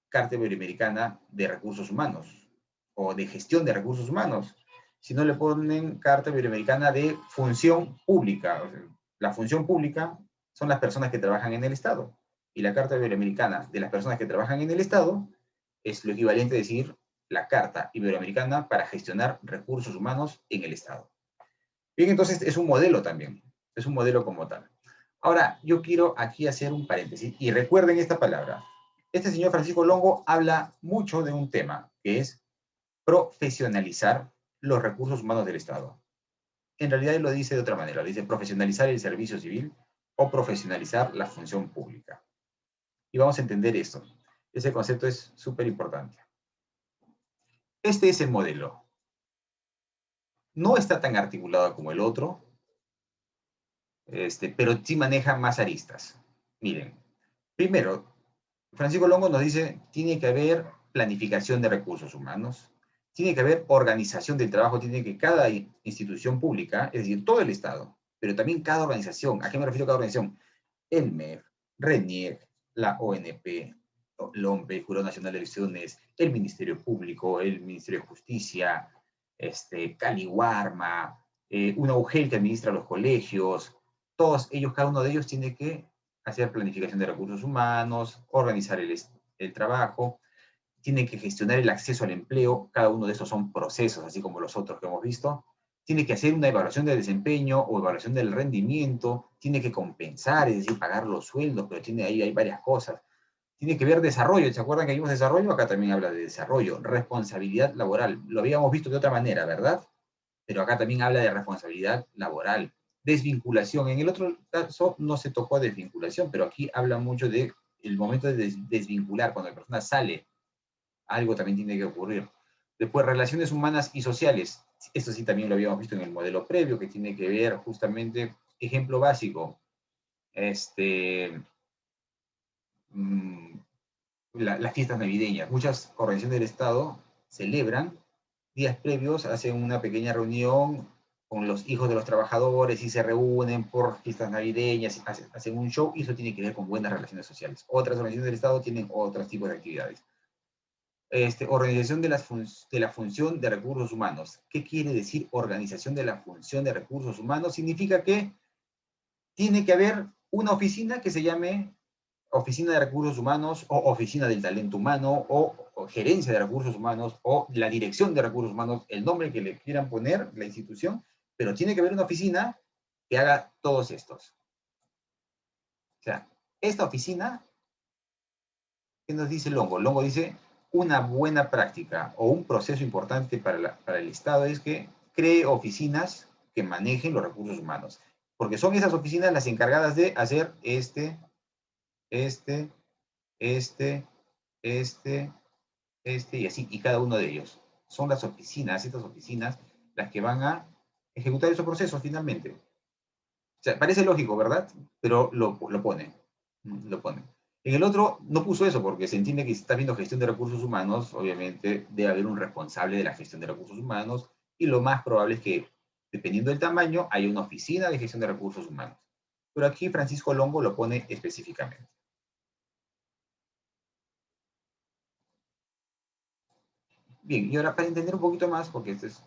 Carta Iberoamericana de Recursos Humanos o de Gestión de Recursos Humanos, sino le ponen Carta Iberoamericana de Función Pública. O sea, la función pública son las personas que trabajan en el Estado. Y la Carta Iberoamericana de las personas que trabajan en el Estado es lo equivalente a decir la Carta Iberoamericana para gestionar recursos humanos en el Estado. Bien, entonces es un modelo también, es un modelo como tal. Ahora, yo quiero aquí hacer un paréntesis y recuerden esta palabra. Este señor Francisco Longo habla mucho de un tema que es profesionalizar los recursos humanos del Estado. En realidad él lo dice de otra manera, lo dice profesionalizar el servicio civil o profesionalizar la función pública. Y vamos a entender esto. Ese concepto es súper importante. Este es el modelo. No está tan articulado como el otro, pero sí maneja más aristas. Miren, primero, Francisco Longo nos dice, tiene que haber planificación de recursos humanos, tiene que haber organización del trabajo, tiene que cada institución pública, es decir, todo el Estado, pero también cada organización, ¿a qué me refiero a cada organización? El MEF, RENIEC, la ONP, el OMPE, el Jurado Nacional de Elecciones, el Ministerio Público, el Ministerio de Justicia, Caliwarma, una UGEL que administra los colegios, todos ellos, cada uno de ellos tiene que hacer planificación de recursos humanos, organizar el trabajo, tiene que gestionar el acceso al empleo, cada uno de esos son procesos, así como los otros que hemos visto, tiene que hacer una evaluación de desempeño o evaluación del rendimiento, tiene que compensar, es decir, pagar los sueldos, pero hay varias cosas. Tiene que ver desarrollo, ¿se acuerdan que vimos desarrollo? Acá también habla de desarrollo, responsabilidad laboral, lo habíamos visto de otra manera, ¿verdad? Pero acá también habla de responsabilidad laboral, desvinculación. En el otro caso no se tocó desvinculación, pero aquí habla mucho de el momento de desvincular, cuando la persona sale, algo también tiene que ocurrir. Después, relaciones humanas y sociales. Esto sí también lo habíamos visto en el modelo previo, que tiene que ver justamente, ejemplo básico, las fiestas navideñas. Muchas organizaciones del Estado celebran días previos, hacen una pequeña reunión con los hijos de los trabajadores y se reúnen por fiestas navideñas, hacen un show y eso tiene que ver con buenas relaciones sociales. Otras organizaciones del Estado tienen otros tipos de actividades. Organización de la función de recursos humanos. ¿Qué quiere decir organización de la función de recursos humanos? Significa que tiene que haber una oficina que se llame Oficina de Recursos Humanos o Oficina del Talento Humano o Gerencia de Recursos Humanos o la Dirección de Recursos Humanos, el nombre que le quieran poner, la institución, pero tiene que haber una oficina que haga todos estos. O sea, esta oficina, ¿qué nos dice Longo? Longo dice, una buena práctica o un proceso importante para el Estado es que cree oficinas que manejen los recursos humanos, porque son esas oficinas las encargadas de hacer este, y así, y cada uno de ellos. Son las oficinas, estas oficinas, las que van a ejecutar esos procesos finalmente. O sea, parece lógico, ¿verdad? Pero lo pone. Lo pone. En el otro no puso eso porque se entiende que si está viendo gestión de recursos humanos, obviamente debe haber un responsable de la gestión de recursos humanos y lo más probable es que, dependiendo del tamaño, haya una oficina de gestión de recursos humanos. Pero aquí Francisco Longo lo pone específicamente. Bien, y ahora para entender un poquito más, porque esto es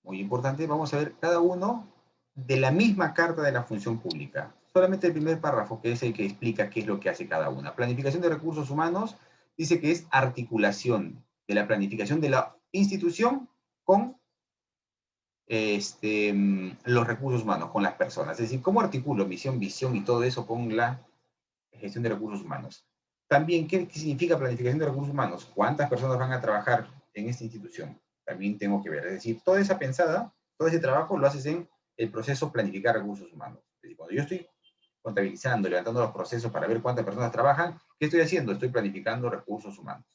muy importante, vamos a ver cada uno de la misma carta de la función pública. Solamente el primer párrafo, que es el que explica qué es lo que hace cada una. Planificación de recursos humanos dice que es articulación de la planificación de la institución con los recursos humanos con las personas. Es decir, cómo articulo misión, visión y todo eso con la gestión de recursos humanos. También, ¿qué significa planificación de recursos humanos? ¿Cuántas personas van a trabajar en esta institución? También tengo que ver. Es decir, toda esa pensada, todo ese trabajo lo haces en el proceso planificar recursos humanos. Es decir, cuando yo estoy contabilizando, levantando los procesos para ver cuántas personas trabajan, ¿qué estoy haciendo? Estoy planificando recursos humanos.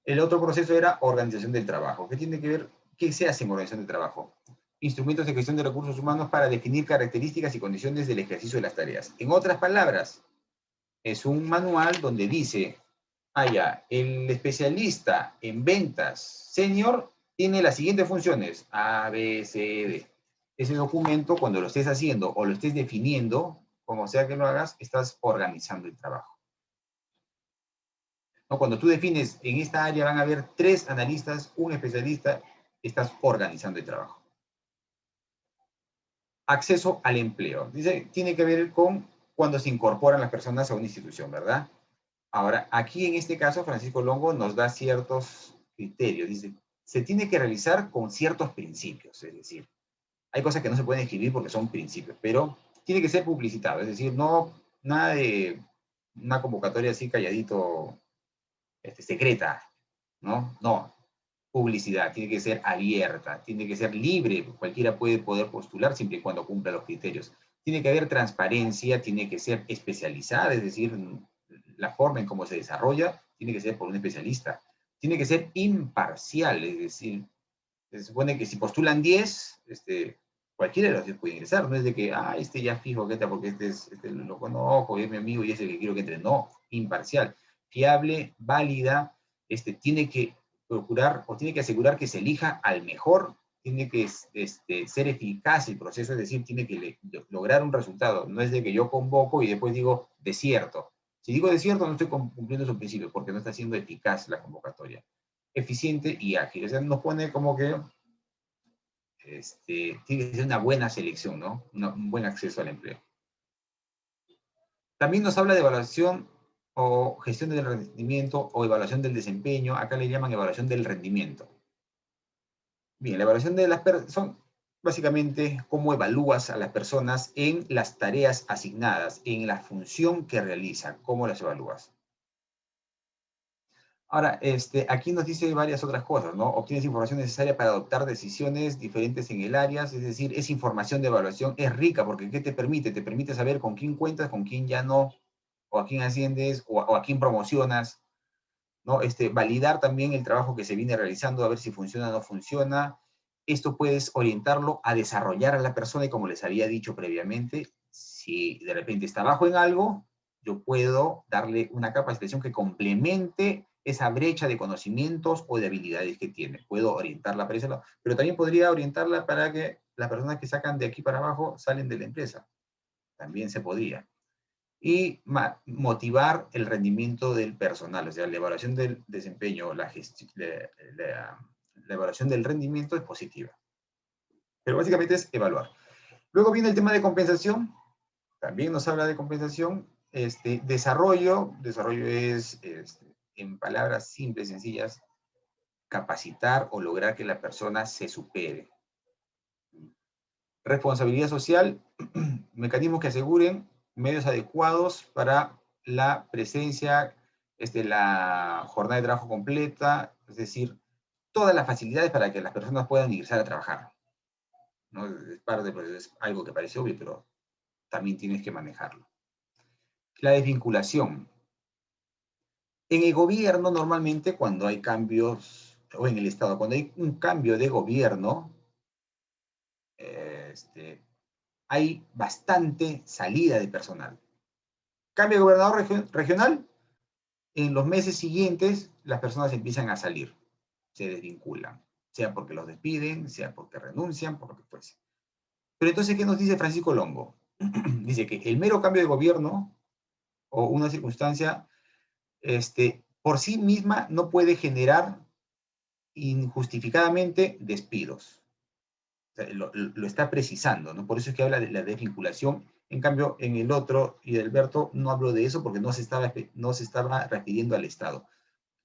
El otro proceso era organización del trabajo. ¿Qué tiene que ver? ¿Qué se hace en organización del trabajo? Instrumentos de gestión de recursos humanos para definir características y condiciones del ejercicio de las tareas. En otras palabras, es un manual donde dice, el especialista en ventas senior tiene las siguientes funciones, A, B, C, D. Ese documento, cuando lo estés haciendo o lo estés definiendo, como sea que lo hagas, estás organizando el trabajo. ¿No? Cuando tú defines, en esta área van a haber 3 analistas, un especialista, estás organizando el trabajo. Acceso al empleo. Dice, tiene que ver con cuando se incorporan las personas a una institución, ¿verdad? Ahora, aquí en este caso, Francisco Longo nos da ciertos criterios. Dice, se tiene que realizar con ciertos principios. Es decir, hay cosas que no se pueden escribir porque son principios, pero tiene que ser publicitado. Es decir, no nada de una convocatoria así calladito, secreta, ¿no? No, publicidad, tiene que ser abierta, tiene que ser libre, cualquiera puede poder postular siempre y cuando cumpla los criterios. Tiene que haber transparencia, tiene que ser especializada, es decir, la forma en cómo se desarrolla tiene que ser por un especialista. Tiene que ser imparcial, es decir, se supone que si postulan 10, cualquiera de los 10 puede ingresar, no es de que, ya fijo que está porque este lo conozco, es mi amigo y es el que quiero que entre. No, imparcial, fiable, válida, tiene que procurar o tiene que asegurar que se elija al mejor, tiene que ser eficaz el proceso, es decir, tiene que lograr un resultado. No es de que yo convoco y después digo desierto. Si digo desierto, no estoy cumpliendo su principio porque no está siendo eficaz la convocatoria. Eficiente y ágil. O sea, nos pone como que tiene que ser una buena selección, ¿no? Un buen acceso al empleo. También nos habla de evaluación o gestión del rendimiento o evaluación del desempeño. Acá le llaman evaluación del rendimiento. Bien, la evaluación de las personas son básicamente cómo evalúas a las personas en las tareas asignadas, en la función que realizan, cómo las evalúas. Ahora, aquí nos dice varias otras cosas, ¿no? Obtienes información necesaria para adoptar decisiones diferentes en el área, es decir, esa información de evaluación es rica, porque ¿qué te permite? Te permite saber con quién cuentas, con quién ya no, o a quién asciendes, o a quién promocionas, ¿no? Validar también el trabajo que se viene realizando, a ver si funciona o no funciona. Esto puedes orientarlo a desarrollar a la persona, y como les había dicho previamente, si de repente está bajo en algo, yo puedo darle una capacitación que complemente esa brecha de conocimientos o de habilidades que tiene. Puedo orientarla para ese lado, pero también podría orientarla para que las personas que sacan de aquí para abajo salen de la empresa. También se podría. Y motivar el rendimiento del personal, o sea, la evaluación del desempeño, la evaluación del rendimiento es positiva. Pero básicamente es evaluar. Luego viene el tema de compensación. También nos habla de compensación. Desarrollo es, en palabras simples, sencillas, capacitar o lograr que la persona se supere. Responsabilidad social, mecanismos que aseguren medios adecuados para la presencia, la jornada de trabajo completa, es decir, todas las facilidades para que las personas puedan ingresar a trabajar, ¿no? Es parte, pues, es algo que parece obvio, pero también tienes que manejarlo. La desvinculación. En el gobierno, normalmente, cuando hay cambios, o en el Estado, cuando hay un cambio de gobierno, hay bastante salida de personal. Cambio de gobernador regional, en los meses siguientes las personas empiezan a salir, se desvinculan, sea porque los despiden, sea porque renuncian, por lo que fuese. Pero entonces, ¿qué nos dice Francisco Longo? Dice que el mero cambio de gobierno o una circunstancia por sí misma no puede generar injustificadamente despidos. O sea, lo está precisando, ¿no? Por eso es que habla de la desvinculación. En cambio, en el otro, y de Alberto, no hablo de eso porque no se estaba refiriendo al Estado.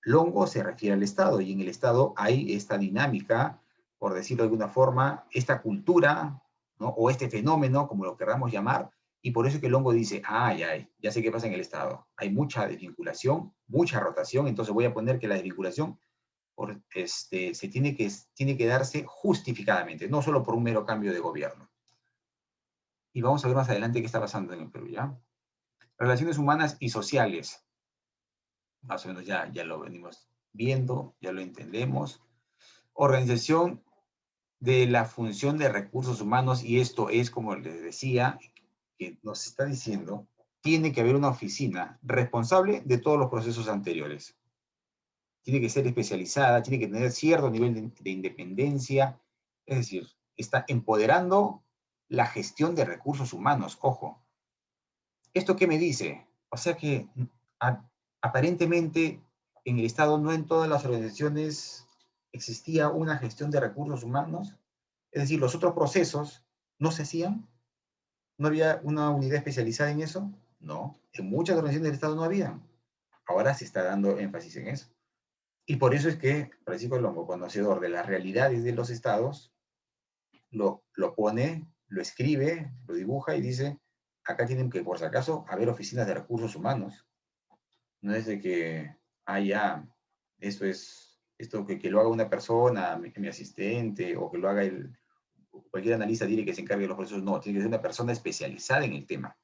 Longo se refiere al Estado, y en el Estado hay esta dinámica por decirlo de alguna forma, esta cultura, ¿no? O este fenómeno, como lo queramos llamar, y por eso es que Longo dice, ya sé qué pasa en el Estado. Hay mucha desvinculación, mucha rotación, entonces voy a poner que la desvinculación tiene que darse justificadamente, no solo por un mero cambio de gobierno. Y vamos a ver más adelante qué está pasando en el Perú, ¿ya? Relaciones humanas y sociales. Más o menos ya lo venimos viendo, ya lo entendemos. Organización de la función de recursos humanos, y esto es, como les decía, que nos está diciendo, tiene que haber una oficina responsable de todos los procesos anteriores. Tiene que ser especializada, tiene que tener cierto nivel de independencia, es decir, está empoderando la gestión de recursos humanos, ojo. ¿Esto qué me dice? O sea que aparentemente en el Estado no en todas las organizaciones existía una gestión de recursos humanos, es decir, los otros procesos no se hacían, no había una unidad especializada en eso, no, en muchas organizaciones del Estado no había. Ahora se está dando énfasis en eso. Y por eso es que Francisco Longo, conocedor de las realidades de los estados, lo pone, lo escribe, lo dibuja y dice, acá tienen que, por si acaso, haber oficinas de recursos humanos. No es de que, esto que lo haga una persona, mi asistente, o que lo haga cualquier analista tiene que se encargue de los procesos. No, tiene que ser una persona especializada en el tema.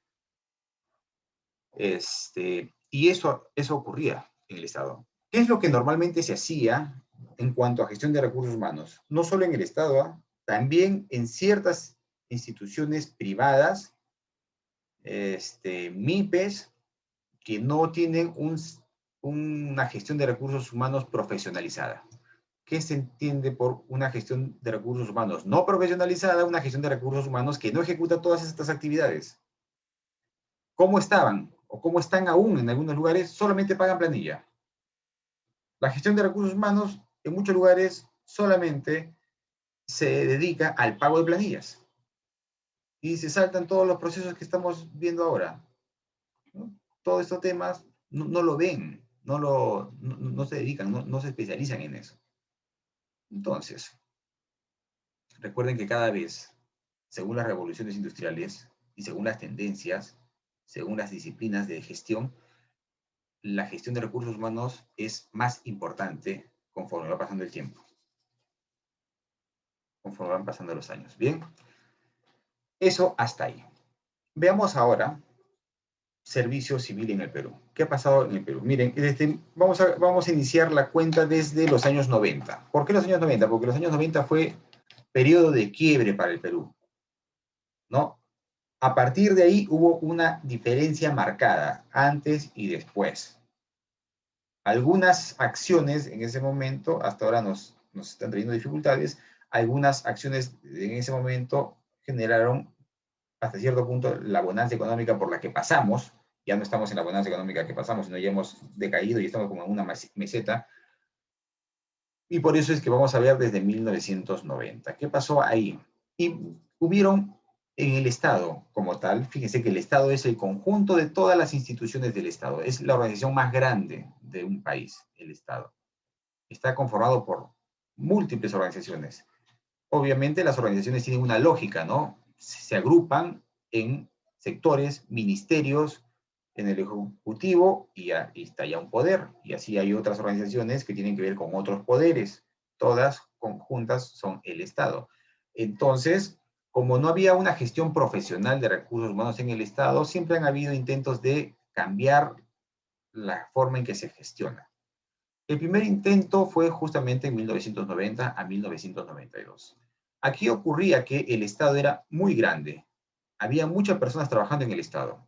Y eso ocurría en el Estado. ¿Qué es lo que normalmente se hacía en cuanto a gestión de recursos humanos? No solo en el Estado, también en ciertas instituciones privadas, MIPES, que no tienen una gestión de recursos humanos profesionalizada. ¿Qué se entiende por una gestión de recursos humanos no profesionalizada? Una gestión de recursos humanos que no ejecuta todas estas actividades. ¿Cómo estaban o cómo están aún en algunos lugares? Solamente pagan planilla. La gestión de recursos humanos en muchos lugares solamente se dedica al pago de planillas. Y se saltan todos los procesos que estamos viendo ahora, ¿no? Todos estos temas no lo ven, no se dedican, no se especializan en eso. Entonces, recuerden que cada vez, según las revoluciones industriales y según las tendencias, según las disciplinas de gestión, la gestión de recursos humanos es más importante conforme va pasando el tiempo, conforme van pasando los años. Bien, eso hasta ahí. Veamos ahora servicio civil en el Perú. ¿Qué ha pasado en el Perú? Miren, vamos a iniciar la cuenta desde los años 90. ¿Por qué los años 90? Porque los años 90 fue periodo de quiebre para el Perú, ¿no? A partir de ahí hubo una diferencia marcada, antes y después. Algunas acciones en ese momento, hasta ahora nos están trayendo dificultades, algunas acciones en ese momento generaron hasta cierto punto la bonanza económica por la que pasamos. Ya no estamos en la bonanza económica que pasamos, sino ya hemos decaído y estamos como en una meseta. Y por eso es que vamos a ver desde 1990. ¿Qué pasó ahí? Y hubieron en el Estado como tal, fíjense que el Estado es el conjunto de todas las instituciones del Estado. Es la organización más grande de un país, el Estado. Está conformado por múltiples organizaciones. Obviamente las organizaciones tienen una lógica, ¿no? Se agrupan en sectores, ministerios, en el Ejecutivo, y está ya un poder. Y así hay otras organizaciones que tienen que ver con otros poderes. Todas conjuntas son el Estado. Entonces, como no había una gestión profesional de recursos humanos en el Estado, siempre han habido intentos de cambiar la forma en que se gestiona. El primer intento fue justamente en 1990 a 1992. Aquí ocurría que el Estado era muy grande. Había muchas personas trabajando en el Estado.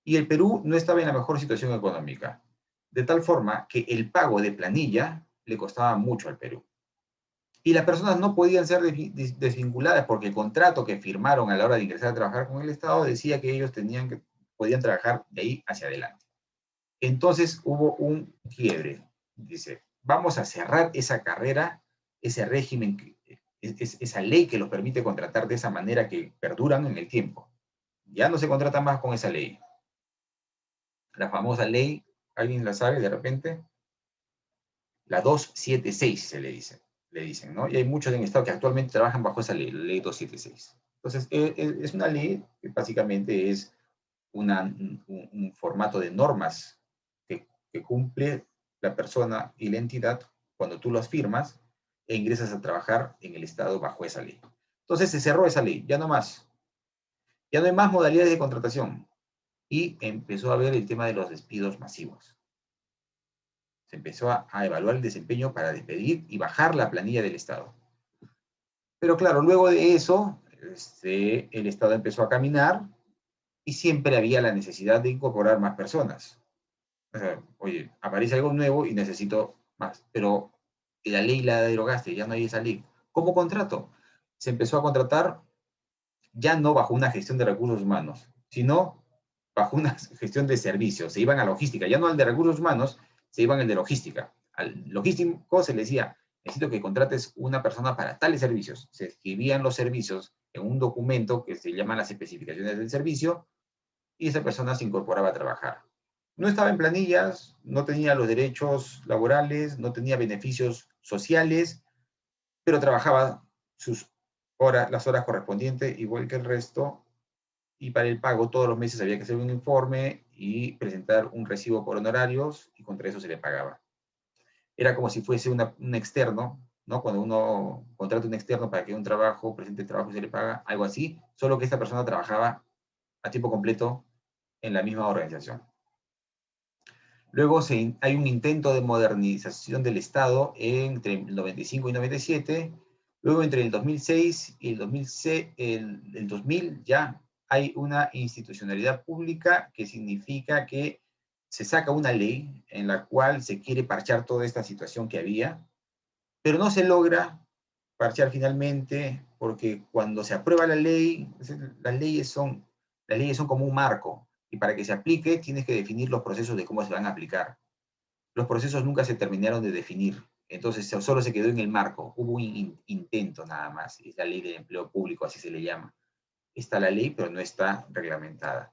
Y el Perú no estaba en la mejor situación económica. De tal forma que el pago de planilla le costaba mucho al Perú. Y las personas no podían ser desvinculadas porque el contrato que firmaron a la hora de ingresar a trabajar con el Estado decía que ellos podían trabajar de ahí hacia adelante. Entonces hubo un quiebre. Dice, vamos a cerrar esa carrera, ese régimen, esa ley que los permite contratar de esa manera que perduran en el tiempo. Ya no se contrata más con esa ley. La famosa ley, ¿alguien la sabe de repente? La 276 se le dice. le dicen, ¿no? Y hay muchos en el Estado que actualmente trabajan bajo esa ley, la ley 276. Entonces, es una ley que básicamente es un formato de normas que cumple la persona y la entidad cuando tú las firmas e ingresas a trabajar en el Estado bajo esa ley. Entonces se cerró esa ley, ya no más. Ya no hay más modalidades de contratación. Y empezó a haber el tema de los despidos masivos. Se empezó a evaluar el desempeño para despedir y bajar la planilla del Estado. Pero claro, luego de eso, el Estado empezó a caminar y siempre había la necesidad de incorporar más personas. O sea, oye, aparece algo nuevo y necesito más, pero la ley la derogaste, ya no hay esa ley. ¿Cómo contrato? Se empezó a contratar ya no bajo una gestión de recursos humanos, sino bajo una gestión de servicios. Se iban a logística, ya no al de recursos humanos, se iban al de logística. Al logístico se le decía, necesito que contrates una persona para tales servicios. Se escribían los servicios en un documento que se llaman las especificaciones del servicio y esa persona se incorporaba a trabajar. No estaba en planillas, no tenía los derechos laborales, no tenía beneficios sociales, pero trabajaba las horas correspondientes, igual que el resto, y para el pago todos los meses había que hacer un informe y presentar un recibo por honorarios, y contra eso se le pagaba. Era como si fuese un externo, ¿no? Cuando uno contrata un externo para que un trabajo, presente el trabajo y se le paga, algo así, solo que esta persona trabajaba a tiempo completo en la misma organización. Luego hay un intento de modernización del Estado entre el 95 y 97. Luego entre el 2006 y el 2000 ya hay una institucionalidad pública que significa que se saca una ley en la cual se quiere parchar toda esta situación que había, pero no se logra parchar finalmente porque cuando se aprueba la ley, las leyes son como un marco y para que se aplique tienes que definir los procesos de cómo se van a aplicar. Los procesos nunca se terminaron de definir, entonces solo se quedó en el marco. Hubo un intento nada más, es la ley del empleo público, así se le llama. Está la ley, pero no está reglamentada.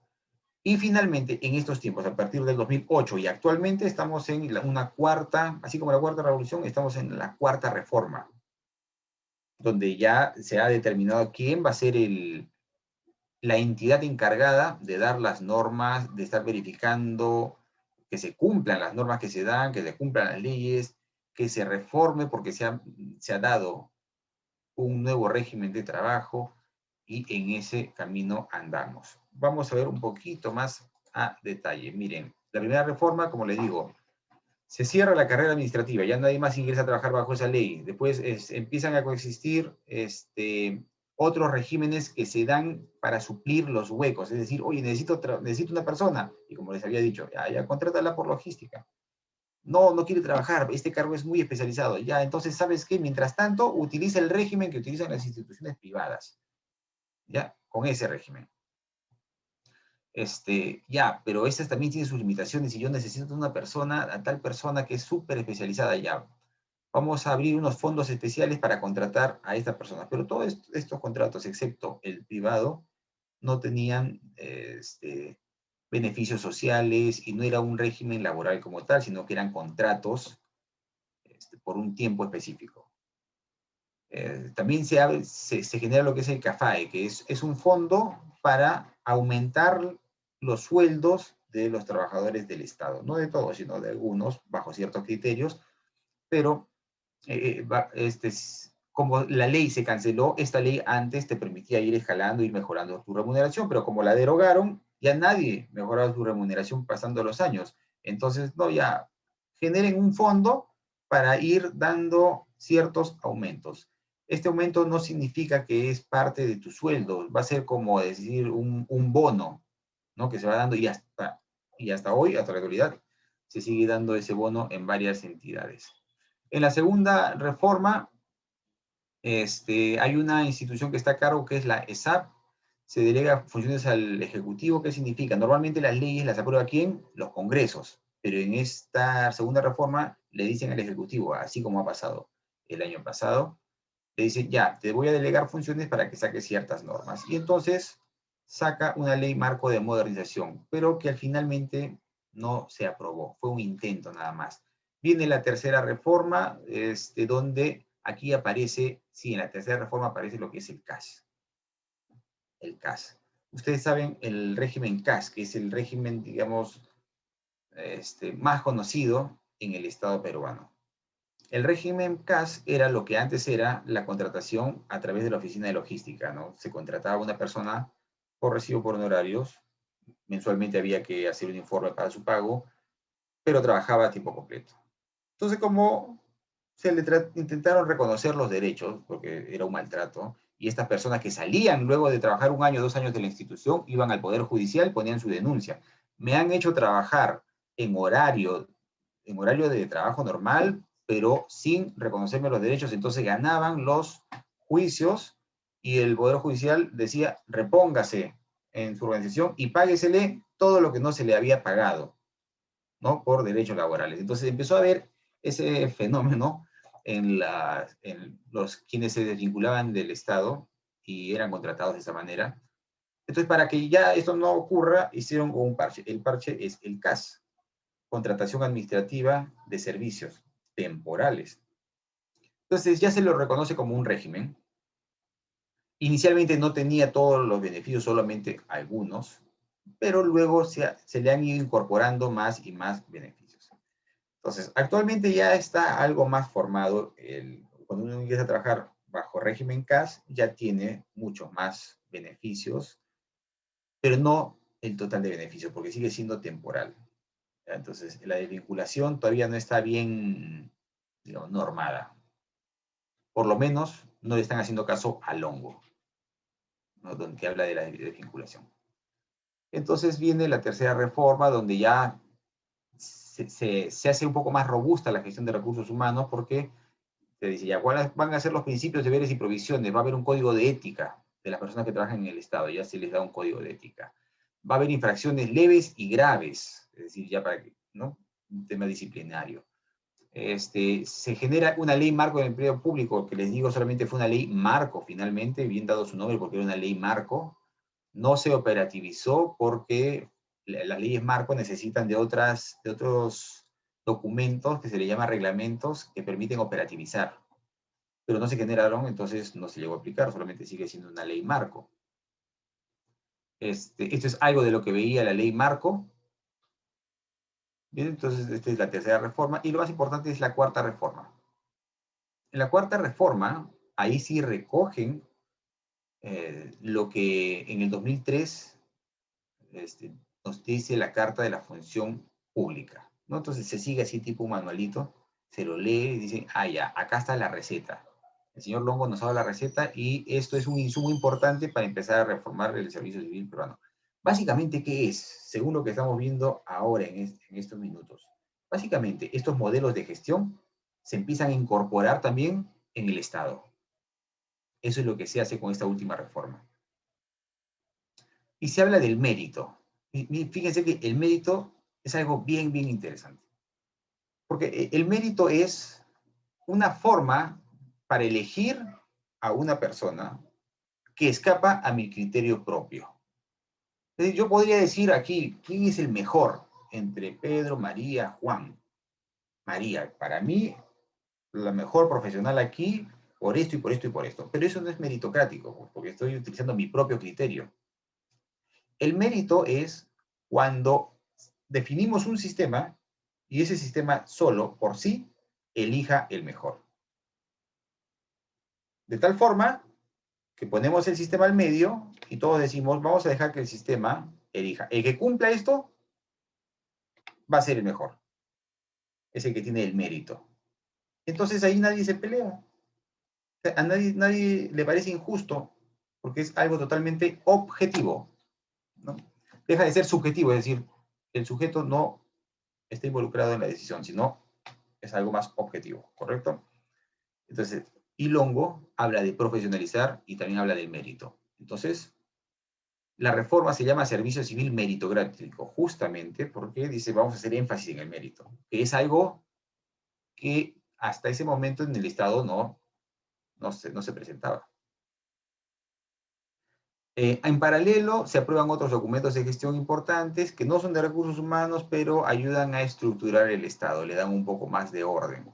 Y finalmente, en estos tiempos, a partir del 2008 y actualmente estamos en una cuarta, así como la cuarta revolución, estamos en la cuarta reforma, donde ya se ha determinado quién va a ser la entidad encargada de dar las normas, de estar verificando que se cumplan las normas que se dan, que se cumplan las leyes, que se reforme porque se ha dado un nuevo régimen de trabajo y en ese camino andamos. Vamos a ver un poquito más a detalle. Miren, la primera reforma, como les digo, se cierra la carrera administrativa, ya nadie más ingresa a trabajar bajo esa ley. Después empiezan a coexistir otros regímenes que se dan para suplir los huecos. Es decir, oye, necesito una persona, y como les había dicho, ya contrátala por logística. No, no quiere trabajar, este cargo es muy especializado. Ya, entonces, ¿sabes qué? Mientras tanto, utiliza el régimen que utilizan las instituciones privadas. Ya, con ese régimen. Ya, pero estas también tienen sus limitaciones y yo necesito una persona, a tal persona que es súper especializada ya. Vamos a abrir unos fondos especiales para contratar a esta persona. Pero todos estos contratos, excepto el privado, no tenían beneficios sociales y no era un régimen laboral como tal, sino que eran contratos por un tiempo específico. También se genera lo que es el CAFAE, que es un fondo para aumentar los sueldos de los trabajadores del Estado. No de todos, sino de algunos, bajo ciertos criterios, pero como la ley se canceló, esta ley antes te permitía ir escalando, ir mejorando tu remuneración, pero como la derogaron, ya nadie mejoraba su remuneración pasando los años. Entonces, no, ya generen un fondo para ir dando ciertos aumentos. Este aumento no significa que es parte de tu sueldo, va a ser como decir un bono, ¿no? Que se va dando y hasta hoy, hasta la actualidad, se sigue dando ese bono en varias entidades. En la segunda reforma, hay una institución que está a cargo que es la ESAP, se delega funciones al Ejecutivo. ¿Qué significa? Normalmente las leyes las aprueba ¿quién? Los congresos, pero en esta segunda reforma le dicen al Ejecutivo, así como ha pasado el año pasado, le dicen, ya, te voy a delegar funciones para que saques ciertas normas. Y entonces saca una ley marco de modernización, pero que finalmente no se aprobó, fue un intento nada más. Viene la tercera reforma, donde aquí aparece, sí, en la tercera reforma aparece lo que es el CAS. El CAS. Ustedes saben el régimen CAS, que es el régimen, digamos, más conocido en el Estado peruano. El régimen CAS era lo que antes era la contratación a través de la oficina de logística, ¿no? Se contrataba a una persona por recibo por honorarios, mensualmente había que hacer un informe para su pago, pero trabajaba a tiempo completo. Entonces, como se le intentaron reconocer los derechos, porque era un maltrato, y estas personas que salían luego de trabajar 1 año, 2 años de la institución, iban al Poder Judicial, ponían su denuncia. Me han hecho trabajar en horario de trabajo normal, pero sin reconocerme los derechos, entonces ganaban los juicios y el Poder Judicial decía, repóngase en su organización y páguesele todo lo que no se le había pagado, ¿no? Por derechos laborales. Entonces empezó a haber ese fenómeno en los quienes se desvinculaban del Estado y eran contratados de esa manera. Entonces, para que ya esto no ocurra, hicieron un parche. El parche es el CAS, Contratación Administrativa de Servicios Temporales. Entonces, ya se lo reconoce como un régimen. Inicialmente no tenía todos los beneficios, solamente algunos, pero luego se le han ido incorporando más y más beneficios. Entonces, actualmente ya está algo más formado. Cuando uno empieza a trabajar bajo régimen CAS, ya tiene muchos más beneficios, pero no el total de beneficios, porque sigue siendo temporal. Entonces, la desvinculación todavía no está bien, digamos, normada. Por lo menos no le están haciendo caso al hongo, ¿no? Donde habla de la desvinculación. Entonces viene la tercera reforma, donde ya se hace un poco más robusta la gestión de recursos humanos, porque se dice ya cuáles van a ser los principios, deberes y provisiones. Va a haber un código de ética de las personas que trabajan en el Estado, ya se les da un código de ética. Va a haber infracciones leves y graves, es decir, ya para que, ¿no? Un tema disciplinario. Se genera una ley marco del empleo público, que les digo solamente fue una ley marco finalmente, bien dado su nombre porque era una ley marco. No se operativizó porque las leyes marco necesitan de otros documentos que se le llama reglamentos que permiten operativizar. Pero no se generaron, entonces no se llegó a aplicar, solamente sigue siendo una ley marco. Esto es algo de lo que veía la ley marco. Bien, entonces esta es la tercera reforma, y lo más importante es la cuarta reforma. En la cuarta reforma, ahí sí recogen lo que en el 2003 nos dice la Carta de la Función Pública, ¿no? Entonces se sigue así tipo un manualito, se lo lee y dice, ah, ya, acá está la receta. El señor Longo nos ha dado la receta y esto es un insumo importante para empezar a reformar el servicio civil peruano. Básicamente, ¿qué es? Según lo que estamos viendo ahora en estos minutos. Básicamente, estos modelos de gestión se empiezan a incorporar también en el Estado. Eso es lo que se hace con esta última reforma. Y se habla del mérito. Y fíjense que el mérito es algo bien, bien interesante. Porque el mérito es una forma para elegir a una persona que escapa a mi criterio propio. Es decir, yo podría decir aquí, ¿quién es el mejor entre Pedro, María, Juan? María, para mí, la mejor profesional aquí, por esto y por esto y por esto. Pero eso no es meritocrático, porque estoy utilizando mi propio criterio. El mérito es cuando definimos un sistema y ese sistema solo, por sí, elija el mejor. De tal forma que ponemos el sistema al medio y todos decimos, vamos a dejar que el sistema elija. El que cumpla esto va a ser el mejor. Es el que tiene el mérito. Entonces ahí nadie se pelea. A nadie le parece injusto porque es algo totalmente objetivo, ¿no? Deja de ser subjetivo, es decir, el sujeto no está involucrado en la decisión, sino es algo más objetivo, ¿correcto? Entonces, y Longo habla de profesionalizar y también habla del mérito. Entonces, la reforma se llama Servicio Civil Meritocrático, justamente porque dice, vamos a hacer énfasis en el mérito, que es algo que hasta ese momento en el Estado no se presentaba. En paralelo, se aprueban otros documentos de gestión importantes que no son de recursos humanos, pero ayudan a estructurar el Estado, le dan un poco más de orden.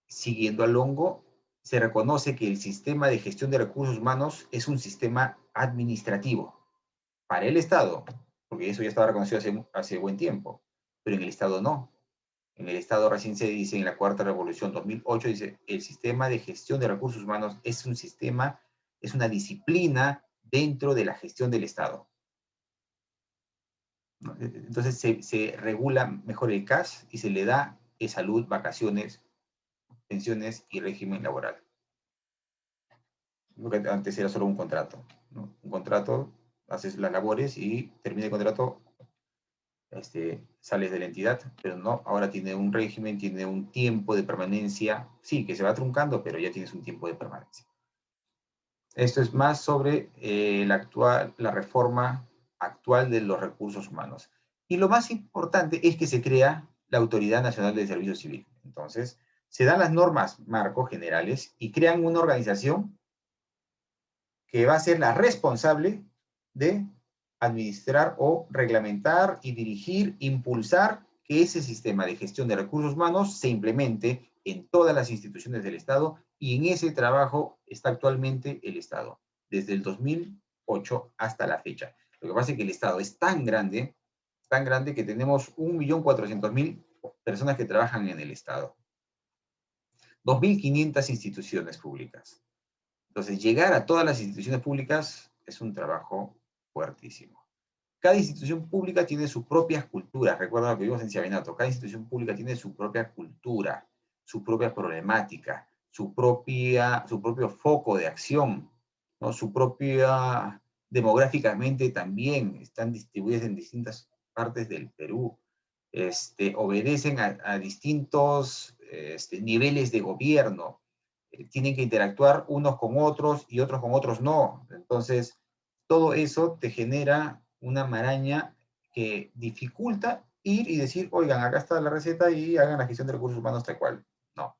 siguiendo al Longo, se reconoce que el sistema de gestión de recursos humanos es un sistema administrativo para el Estado, porque eso ya estaba reconocido hace buen tiempo, pero en el Estado no. En el Estado recién se dice, en la Cuarta Revolución 2008, dice, el sistema de gestión de recursos humanos es un sistema, es una disciplina dentro de la gestión del Estado. Entonces se regula mejor el cash y se le da salud, vacaciones, pensiones y régimen laboral. Lo que antes era solo un contrato, ¿no? Un contrato, haces las labores y termina el contrato, sales de la entidad, pero no, ahora tiene un régimen, tiene un tiempo de permanencia, sí, que se va truncando, pero ya tienes un tiempo de permanencia. Esto es más sobre la reforma actual de los recursos humanos. Y lo más importante es que se crea la Autoridad Nacional de Servicio Civil. Entonces, se dan las normas marcos generales y crean una organización que va a ser la responsable de administrar o reglamentar y dirigir, impulsar que ese sistema de gestión de recursos humanos se implemente en todas las instituciones del Estado, y en ese trabajo está actualmente el Estado, desde el 2008 hasta la fecha. Lo que pasa es que el Estado es tan grande que tenemos 1.400.000 personas que trabajan en el Estado. 2.500 instituciones públicas. Entonces, llegar a todas las instituciones públicas es un trabajo fuertísimo. Cada institución pública tiene sus propias culturas. Recuerda lo que vimos en Ciavenato. Cada institución pública tiene su propia cultura, su propia problemática, su propio foco de acción, ¿no? Su propia, demográficamente también, están distribuidas en distintas partes del Perú. Obedecen a distintos niveles de gobierno. Tienen que interactuar unos con otros y otros con otros no. Entonces, todo eso te genera una maraña que dificulta ir y decir, oigan, acá está la receta y hagan la gestión de recursos humanos tal cual. No.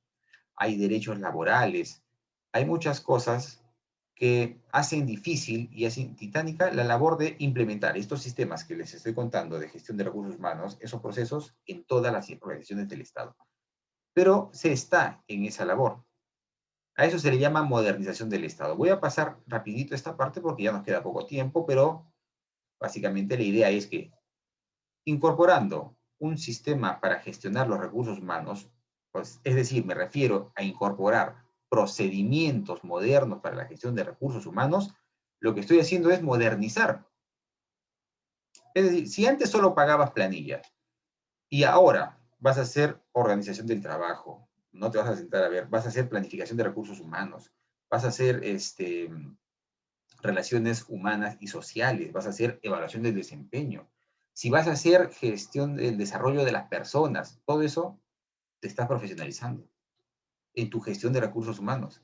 Hay derechos laborales, hay muchas cosas que hacen difícil y hacen titánica la labor de implementar estos sistemas que les estoy contando de gestión de recursos humanos, esos procesos en todas las organizaciones del Estado. Pero se está en esa labor. A eso se le llama modernización del Estado. Voy a pasar rapidito esta parte porque ya nos queda poco tiempo, pero básicamente la idea es que incorporando un sistema para gestionar los recursos humanos, pues, es decir, me refiero a incorporar procedimientos modernos para la gestión de recursos humanos, lo que estoy haciendo es modernizar. Es decir, si antes solo pagabas planillas y ahora vas a hacer organización del trabajo, no te vas a sentar a ver, vas a hacer planificación de recursos humanos, vas a hacer relaciones humanas y sociales, vas a hacer evaluación del desempeño, si vas a hacer gestión del desarrollo de las personas, todo eso te estás profesionalizando en tu gestión de recursos humanos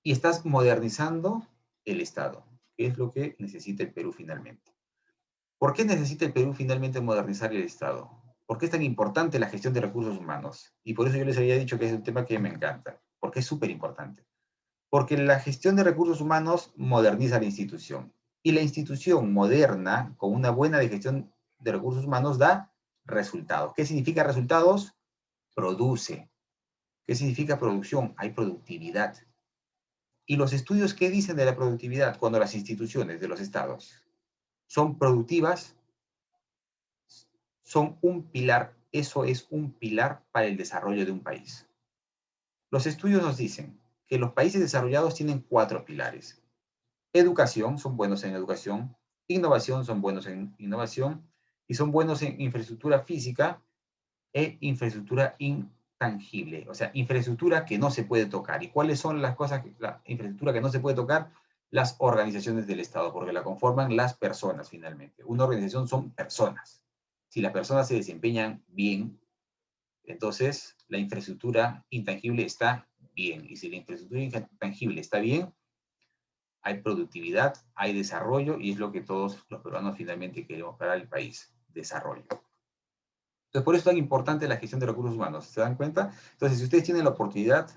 y estás modernizando el Estado, que es lo que necesita el Perú finalmente. ¿Por qué necesita el Perú finalmente modernizar el Estado? ¿Por qué es tan importante la gestión de recursos humanos? Y por eso yo les había dicho que es un tema que me encanta, porque es súper importante. Porque la gestión de recursos humanos moderniza la institución. Y la institución moderna, con una buena gestión de recursos humanos, da resultados. ¿Qué significa resultados? Produce. ¿Qué significa producción? Hay productividad. ¿Y los estudios qué dicen de la productividad cuando las instituciones de los estados son productivas? Son un pilar, eso es un pilar para el desarrollo de un país. Los estudios nos dicen que los países desarrollados tienen 4 pilares. Educación, son buenos en educación. Innovación, son buenos en innovación. Y son buenos en infraestructura física e infraestructura intangible. O sea, infraestructura que no se puede tocar. ¿Y cuáles son las cosas, la infraestructura que no se puede tocar? Las organizaciones del Estado, porque la conforman las personas finalmente. Una organización son personas. Si las personas se desempeñan bien, entonces la infraestructura intangible está bien. Y si la infraestructura intangible está bien, hay productividad, hay desarrollo, y es lo que todos los peruanos finalmente queremos para el país, desarrollo. Entonces, por eso es tan importante la gestión de recursos humanos, ¿se dan cuenta? Entonces, si ustedes tienen la oportunidad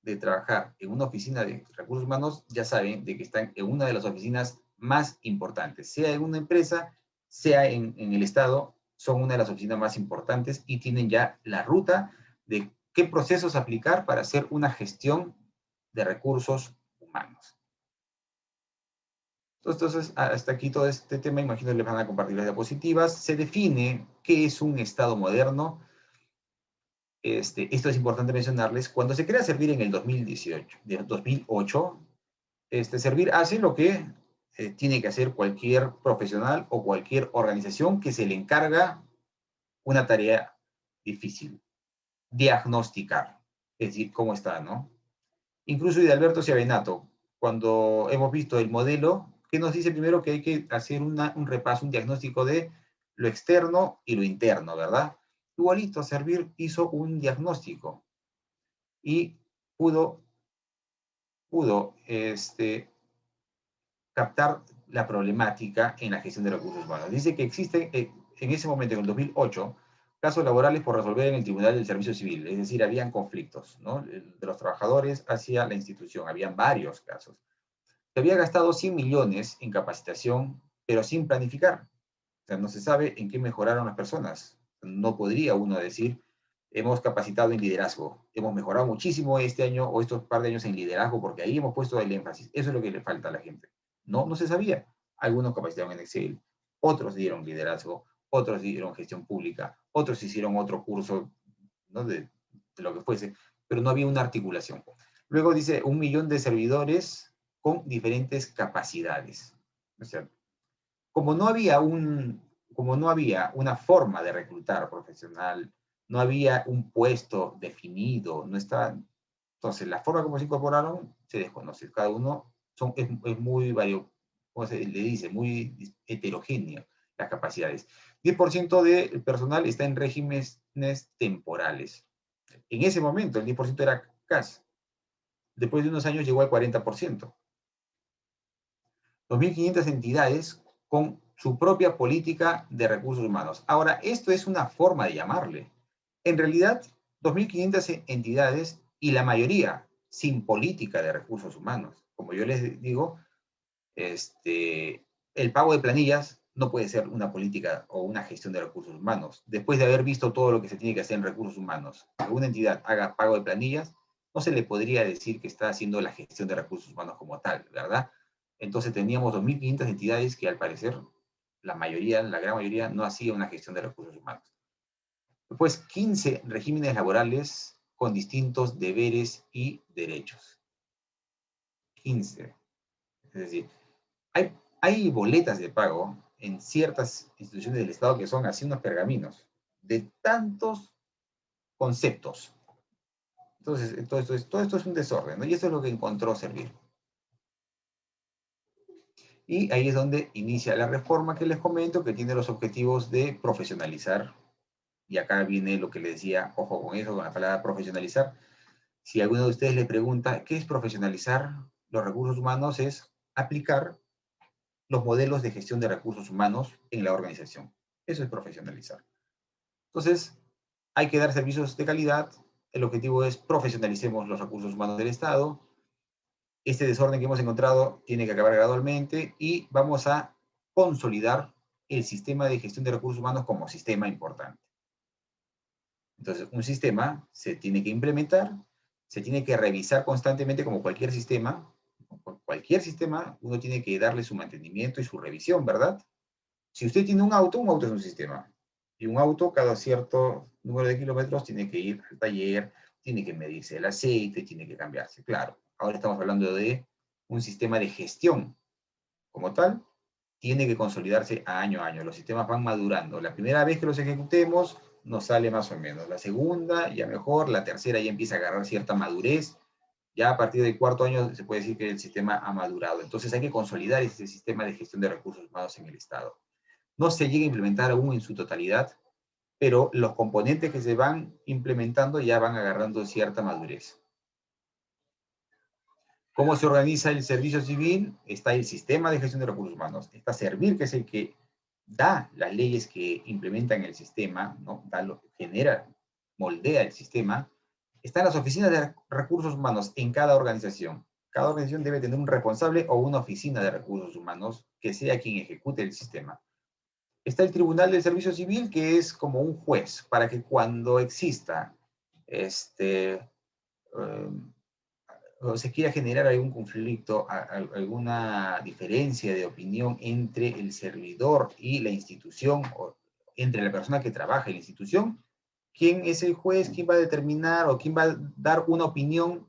de trabajar en una oficina de recursos humanos, ya saben de que están en una de las oficinas más importantes, sea en una empresa, sea en el Estado, son una de las oficinas más importantes y tienen ya la ruta de qué procesos aplicar para hacer una gestión de recursos humanos. Entonces, hasta aquí todo este tema, imagino les van a compartir las diapositivas. Se define qué es un Estado moderno. Esto es importante mencionarles. Cuando se crea Servir en el 2008, Servir hace lo que tiene que hacer cualquier profesional o cualquier organización que se le encarga una tarea difícil: diagnosticar, es decir, cómo está, ¿no? Incluso de Alberto Ciavenato, cuando hemos visto el modelo, que nos dice primero que hay que hacer un repaso, un diagnóstico de lo externo y lo interno, ¿verdad? Igualito, Servir hizo un diagnóstico y pudo captar la problemática en la gestión de recursos humanos. Dice que existen en ese momento, en el 2008, casos laborales por resolver en el Tribunal del Servicio Civil, es decir, habían conflictos, ¿no?, de los trabajadores hacia la institución, habían varios casos. Se había gastado 100 millones en capacitación, pero sin planificar. O sea, no se sabe en qué mejoraron las personas. No podría uno decir, hemos capacitado en liderazgo, hemos mejorado muchísimo este año o estos par de años en liderazgo porque ahí hemos puesto el énfasis. Eso es lo que le falta a la gente. No, no se sabía. Algunos capacitaron en Excel, otros dieron liderazgo, otros dieron gestión pública, otros hicieron otro curso, ¿no?, de lo que fuese, pero no había una articulación. Luego dice 1 millón de servidores con diferentes capacidades. O sea, como no había una forma de reclutar profesional, no había un puesto definido, no está, entonces la forma como se incorporaron se desconoce. Cada uno es muy ¿cómo se le dice? Muy heterogéneo las capacidades. 10% del personal está en regímenes temporales. En ese momento el 10% era CAS. Después de unos años llegó al 40%. 2.500 entidades con su propia política de recursos humanos. Ahora, esto es una forma de llamarle. En realidad, 2.500 entidades y la mayoría sin política de recursos humanos. Como yo les digo, el pago de planillas no puede ser una política o una gestión de recursos humanos. Después de haber visto todo lo que se tiene que hacer en recursos humanos, que una entidad haga pago de planillas, no se le podría decir que está haciendo la gestión de recursos humanos como tal, ¿verdad? Entonces teníamos 2.500 entidades que al parecer la gran mayoría no hacía una gestión de recursos humanos. Después 15 regímenes laborales con distintos deberes y derechos. 15. Es decir, hay boletas de pago en ciertas instituciones del Estado que son así unos pergaminos de tantos conceptos. Entonces, todo esto es un desorden, ¿no? Y eso es lo que encontró Servir. Y ahí es donde inicia la reforma que les comento, que tiene los objetivos de profesionalizar. Y acá viene lo que les decía, ojo con eso, con la palabra profesionalizar. Si alguno de ustedes le pregunta, ¿qué es profesionalizar los recursos humanos? Es aplicar los modelos de gestión de recursos humanos en la organización. Eso es profesionalizar. Entonces, hay que dar servicios de calidad. El objetivo es profesionalicemos los recursos humanos del Estado. Este desorden que hemos encontrado tiene que acabar gradualmente y vamos a consolidar el sistema de gestión de recursos humanos como sistema importante. Entonces, un sistema se tiene que implementar, se tiene que revisar constantemente como cualquier sistema. Cualquier sistema, uno tiene que darle su mantenimiento y su revisión, ¿verdad? Si usted tiene un auto es un sistema. Y un auto, cada cierto número de kilómetros, tiene que ir al taller, tiene que medirse el aceite, tiene que cambiarse. Claro, ahora estamos hablando de un sistema de gestión. Como tal, tiene que consolidarse año a año. Los sistemas van madurando. La primera vez que los ejecutemos, nos sale más o menos. La segunda, ya mejor. La tercera ya empieza a agarrar cierta madurez. Ya a partir del cuarto año se puede decir que el sistema ha madurado. Entonces hay que consolidar ese sistema de gestión de recursos humanos en el Estado. No se llega a implementar aún en su totalidad, pero los componentes que se van implementando ya van agarrando cierta madurez. ¿Cómo se organiza el servicio civil? Está el sistema de gestión de recursos humanos. Está Servir, que es el que da las leyes que implementan el sistema, ¿no? Genera, moldea el sistema. Están las oficinas de recursos humanos en cada organización. Cada organización debe tener un responsable o una oficina de recursos humanos que sea quien ejecute el sistema. Está el Tribunal del Servicio Civil, que es como un juez, para que cuando exista este, o se quiera generar algún conflicto, alguna diferencia de opinión entre el servidor y la institución, o entre la persona que trabaja en la institución, ¿quién es el juez? ¿Quién va a determinar o quién va a dar una opinión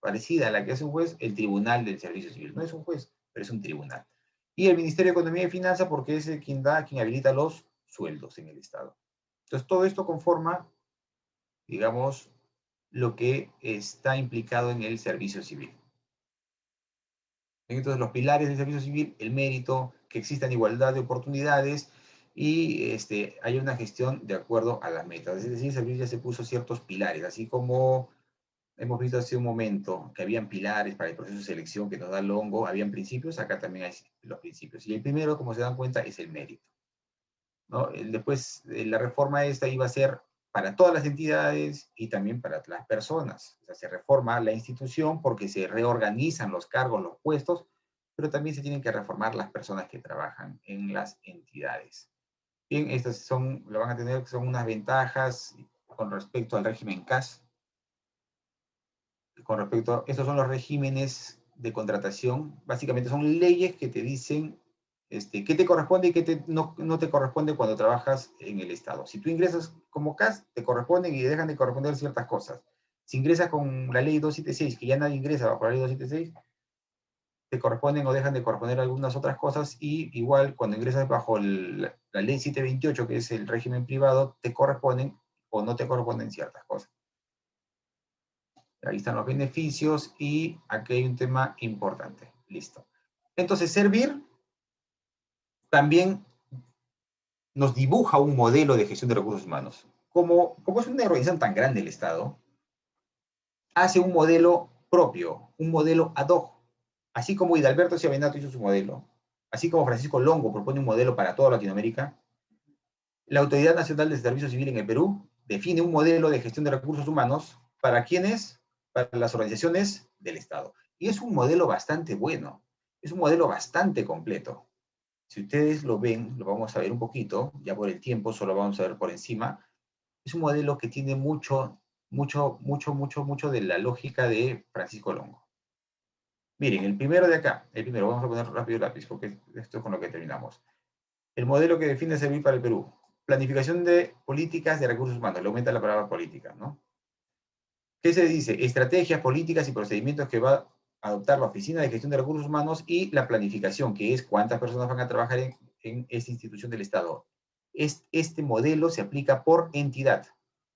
parecida a la que hace un juez? El Tribunal del Servicio Civil. No es un juez, pero es un tribunal. Y el Ministerio de Economía y Finanzas, porque es el quien habilita los sueldos en el Estado. Entonces, todo esto conforma, digamos, lo que está implicado en el servicio civil. Entonces, los pilares del servicio civil, el mérito, que existan igualdad de oportunidades y hay una gestión de acuerdo a las metas. Es decir, el servicio ya se puso ciertos pilares, así como hemos visto hace un momento que habían pilares para el proceso de selección que nos da Longo, habían principios, acá también hay los principios. Y el primero, como se dan cuenta, es el mérito, ¿no? Después, la reforma esta iba a ser para todas las entidades y también para las personas. O sea, se reforma la institución porque se reorganizan los cargos, los puestos, pero también se tienen que reformar las personas que trabajan en las entidades. Bien, estas son, lo van a tener, son unas ventajas con respecto al régimen CAS. Con respecto a, estos son los regímenes de contratación. Básicamente son leyes que te dicen qué te corresponde y qué no te corresponde cuando trabajas en el Estado. Si tú ingresas como CAS, te corresponden y dejan de corresponder ciertas cosas. Si ingresas con la ley 276, que ya nadie ingresa bajo la ley 276, te corresponden o dejan de corresponder algunas otras cosas, y igual cuando ingresas bajo la ley 728, que es el régimen privado, te corresponden o no te corresponden ciertas cosas. Ahí están los beneficios y aquí hay un tema importante. Listo. Entonces, Servir también nos dibuja un modelo de gestión de recursos humanos. Como es una organización tan grande el Estado, hace un modelo propio, un modelo ad hoc. Así como Hidalberto Ciavenato hizo su modelo, así como Francisco Longo propone un modelo para toda Latinoamérica, la Autoridad Nacional de Servicio Civil en el Perú define un modelo de gestión de recursos humanos para quienes, para las organizaciones del Estado. Y es un modelo bastante bueno, es un modelo bastante completo. Si ustedes lo ven, lo vamos a ver un poquito, ya por el tiempo solo vamos a ver por encima. Es un modelo que tiene mucho de la lógica de Francisco Longo. Miren, el primero de acá, el primero, vamos a poner rápido el lápiz porque esto es con lo que terminamos. El modelo que define Servir para el Perú. Planificación de políticas de recursos humanos. Le aumenta la palabra política, ¿no? ¿Qué se dice? Estrategias, políticas y procedimientos que va a adoptar la Oficina de Gestión de Recursos Humanos, y la planificación, que es cuántas personas van a trabajar en esta institución del Estado. Este modelo se aplica por entidad.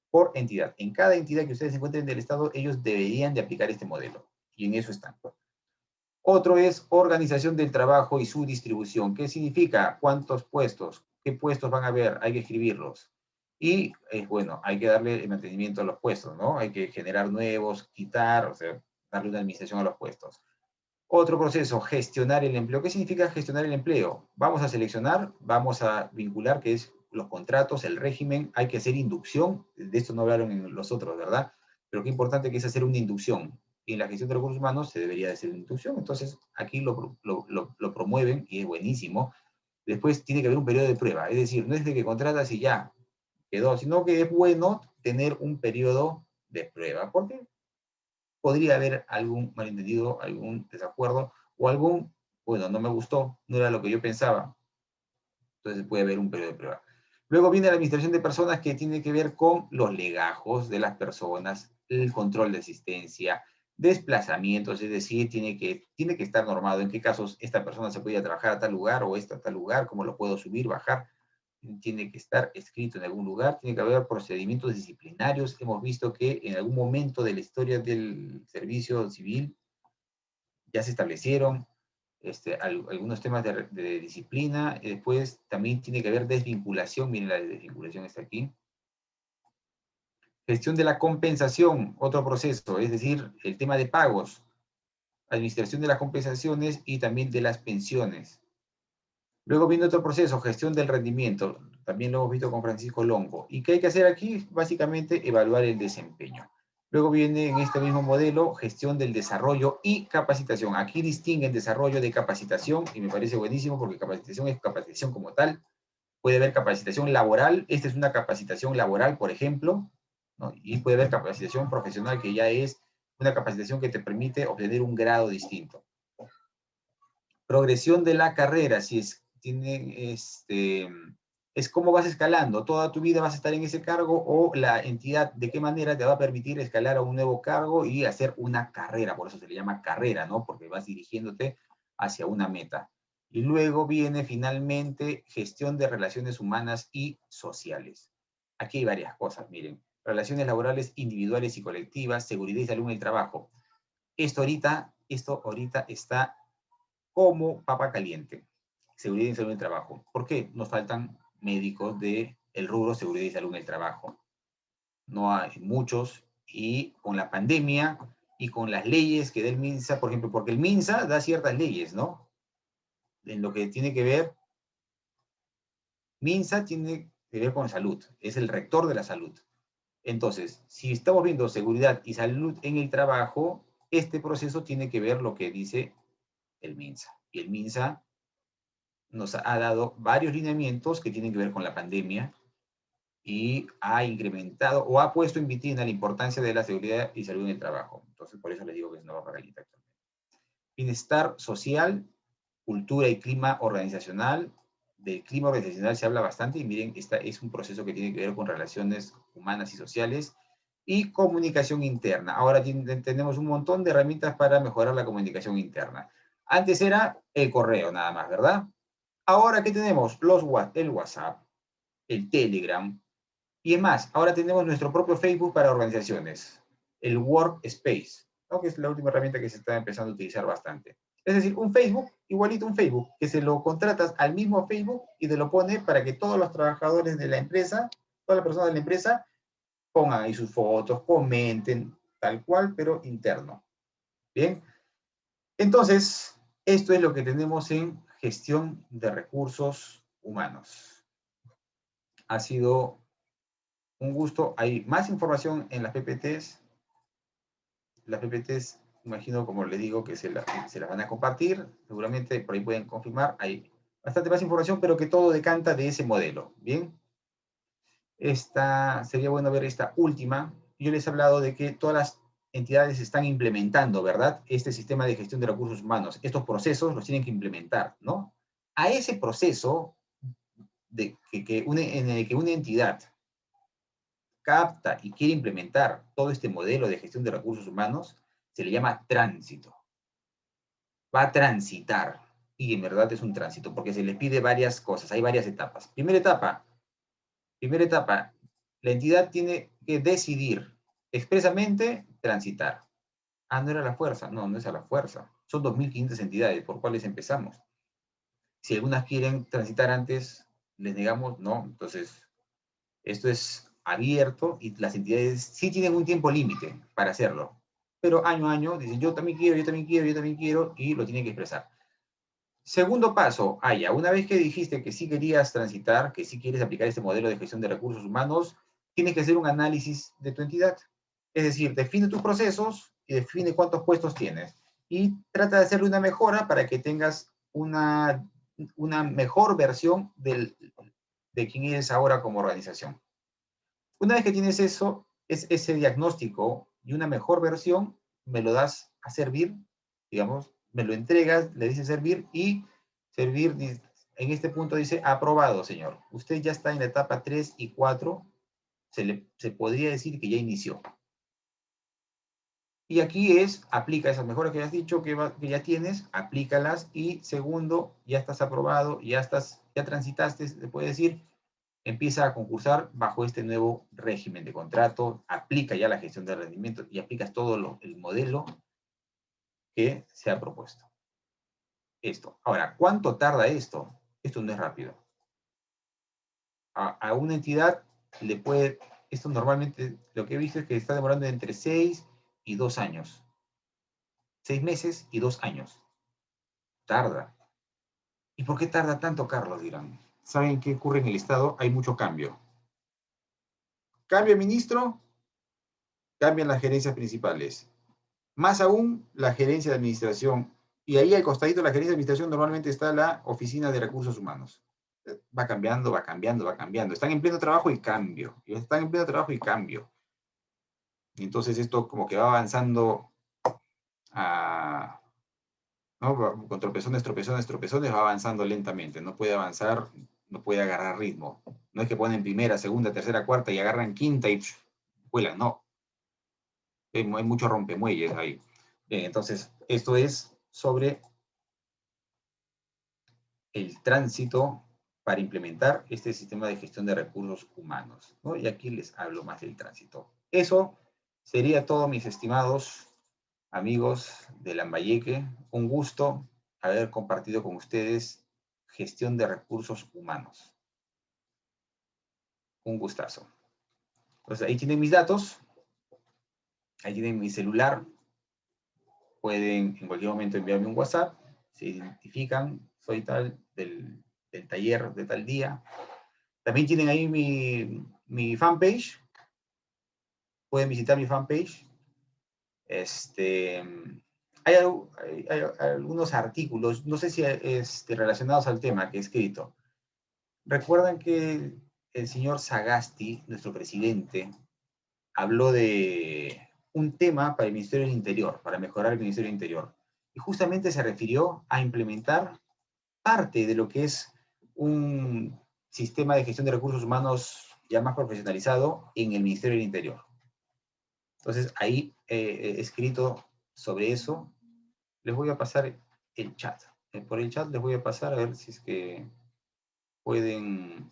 Por entidad. En cada entidad que ustedes encuentren del Estado, ellos deberían de aplicar este modelo. Y en eso están. Otro es organización del trabajo y su distribución. ¿Qué significa? ¿Cuántos puestos? ¿Qué puestos van a haber? Hay que escribirlos. Y, bueno, hay que darle el mantenimiento a los puestos, ¿no? Hay que generar nuevos, quitar, o sea, darle una administración a los puestos. Otro proceso, gestionar el empleo. ¿Qué significa gestionar el empleo? Vamos a seleccionar, vamos a vincular, que es los contratos, el régimen, hay que hacer inducción. De esto no hablaron en los otros, ¿verdad? Pero qué importante que es hacer una inducción. Y en la gestión de recursos humanos se debería de hacer una inducción. Entonces, aquí lo promueven y es buenísimo. Después tiene que haber un periodo de prueba. Es decir, no es de que contratas y ya quedó, sino que es bueno tener un periodo de prueba. ¿Por qué? Podría haber algún malentendido, algún desacuerdo o algún, bueno, no me gustó, no era lo que yo pensaba. Entonces puede haber un periodo de prueba. Luego viene la administración de personas, que tiene que ver con los legajos de las personas, el control de asistencia, desplazamientos, es decir, tiene que estar normado en qué casos esta persona se puede trabajar a tal lugar o esta a tal lugar, cómo lo puedo subir, bajar. Tiene que estar escrito en algún lugar, tiene que haber procedimientos disciplinarios. Hemos visto que en algún momento de la historia del servicio civil ya se establecieron algunos temas de disciplina. Después también tiene que haber desvinculación, miren, la desvinculación está aquí. Gestión de la compensación, otro proceso, es decir, el tema de pagos, administración de las compensaciones y también de las pensiones. Luego viene otro proceso, gestión del rendimiento, también lo hemos visto con Francisco Longo. ¿Y qué hay que hacer aquí? Básicamente evaluar el desempeño. Luego viene en este mismo modelo, gestión del desarrollo y capacitación. Aquí distinguen desarrollo de capacitación y me parece buenísimo porque capacitación es capacitación como tal. Puede haber capacitación laboral, esta es una capacitación laboral, por ejemplo, ¿no? Y puede haber capacitación profesional que ya es una capacitación que te permite obtener un grado distinto. Progresión de la carrera, si es, es cómo vas escalando, toda tu vida vas a estar en ese cargo o la entidad de qué manera te va a permitir escalar a un nuevo cargo y hacer una carrera, por eso se le llama carrera, ¿no? Porque vas dirigiéndote hacia una meta. Y luego viene finalmente gestión de relaciones humanas y sociales. Aquí hay varias cosas, miren. Relaciones laborales individuales y colectivas, seguridad y salud en el trabajo. Esto ahorita está como papa caliente. Seguridad y salud en el trabajo. ¿Por qué? Nos faltan médicos del rubro seguridad y salud en el trabajo. No hay muchos y con la pandemia y con las leyes que da el MINSA, por ejemplo, porque el MINSA da ciertas leyes, ¿no? En lo que tiene que ver, MINSA tiene que ver con salud, es el rector de la salud. Entonces, si estamos viendo seguridad y salud en el trabajo, este proceso tiene que ver lo que dice el MINSA. Y el MINSA nos ha dado varios lineamientos que tienen que ver con la pandemia y ha incrementado o ha puesto en vitrina la importancia de la seguridad y salud en el trabajo. Entonces, por eso les digo que es una papa caliente actualmente. Bienestar social, cultura y clima organizacional. Del clima organizacional se habla bastante y miren, este es un proceso que tiene que ver con relaciones humanas y sociales y comunicación interna. Ahora tenemos un montón de herramientas para mejorar la comunicación interna. Antes era el correo nada más, ¿verdad? Ahora, ¿qué tenemos? El WhatsApp, el Telegram, y es más, ahora tenemos nuestro propio Facebook para organizaciones, el Workspace, ¿no? Que es la última herramienta que se está empezando a utilizar bastante. Es decir, un Facebook, igualito un Facebook, que se lo contratas al mismo Facebook y te lo pone para que todos los trabajadores de la empresa, todas las personas de la empresa, pongan ahí sus fotos, comenten, tal cual, pero interno. Bien, entonces, esto es lo que tenemos en gestión de recursos humanos. Ha sido un gusto. Hay más información en las PPTs. Las PPTs, imagino, como les digo, que se las van a compartir. Seguramente por ahí pueden confirmar. Hay bastante más información, pero que todo decanta de ese modelo. Bien. Sería bueno ver esta última. Yo les he hablado de que todas las entidades están implementando, ¿verdad? Este sistema de gestión de recursos humanos. Estos procesos los tienen que implementar, ¿no? A ese proceso en el que una entidad capta y quiere implementar todo este modelo de gestión de recursos humanos, se le llama tránsito. Va a transitar, y en verdad es un tránsito, porque se le pide varias cosas, hay varias etapas. Primera etapa, la entidad tiene que decidir expresamente transitar. Ah, no era la fuerza, no, no es a la fuerza. Son 2.500 entidades, ¿por cuáles empezamos? Si algunas quieren transitar antes, les negamos, no. Entonces, esto es abierto y las entidades sí tienen un tiempo límite para hacerlo. Pero año a año dicen, yo también quiero, yo también quiero, yo también quiero, y lo tienen que expresar. Segundo paso, una vez que dijiste que sí querías transitar, que sí quieres aplicar este modelo de gestión de recursos humanos, tienes que hacer un análisis de tu entidad. Es decir, define tus procesos y define cuántos puestos tienes. Y trata de hacerle una mejora para que tengas una mejor versión de quién eres ahora como organización. Una vez que tienes ese diagnóstico y una mejor versión, me lo das a servir, digamos, me lo entregas, le dices servir y servir en este punto dice aprobado, señor. Usted ya está en la etapa 3 y 4, se podría decir que ya inició. Y aquí aplica esas mejoras que has dicho que ya tienes, aplícalas y segundo, ya estás aprobado, ya transitaste, se puede decir, empieza a concursar bajo este nuevo régimen de contrato, aplica ya la gestión de rendimiento y aplicas todo el modelo que se ha propuesto. Esto. Ahora, ¿cuánto tarda esto? Esto no es rápido. A una entidad le puede, esto normalmente lo que he visto es que está demorando entre 6 y 2 años. 6 meses y 2 años. Tarda. ¿Y por qué tarda tanto, Carlos? Dirán. ¿Saben qué ocurre en el Estado? Hay mucho cambio. Cambia el ministro, cambian las gerencias principales. Más aún, la gerencia de administración. Y ahí al costadito de la gerencia de administración normalmente está la oficina de recursos humanos. Va cambiando, va cambiando, va cambiando. Están en pleno trabajo y cambio. Están en pleno trabajo y cambio. Entonces esto como que va avanzando ¿no? Con tropezones, tropezones, tropezones, va avanzando lentamente. No puede avanzar, no puede agarrar ritmo. No es que ponen primera, segunda, tercera, cuarta y agarran quinta y vuelan, no. Hay muchos rompemuelles ahí. Bien, entonces, esto es sobre el tránsito para implementar este sistema de gestión de recursos humanos, ¿no? Y aquí les hablo más del tránsito. Eso sería todo, mis estimados amigos de Lambayeque. Un gusto haber compartido con ustedes gestión de recursos humanos. Un gustazo. Entonces, ahí tienen mis datos, ahí tienen mi celular, pueden en cualquier momento enviarme un WhatsApp, se identifican, soy tal, del taller de tal día. También tienen ahí mi fanpage, pueden visitar mi fanpage. Hay algunos artículos, no sé si relacionados al tema que he escrito. Recuerdan que el señor Sagasti, nuestro presidente, habló de un tema para el Ministerio del Interior, para mejorar el Ministerio del Interior. Y justamente se refirió a implementar parte de lo que es un sistema de gestión de recursos humanos ya más profesionalizado en el Ministerio del Interior. Entonces, ahí he escrito sobre eso. Les voy a pasar el chat. Por el chat les voy a pasar a ver si es que pueden...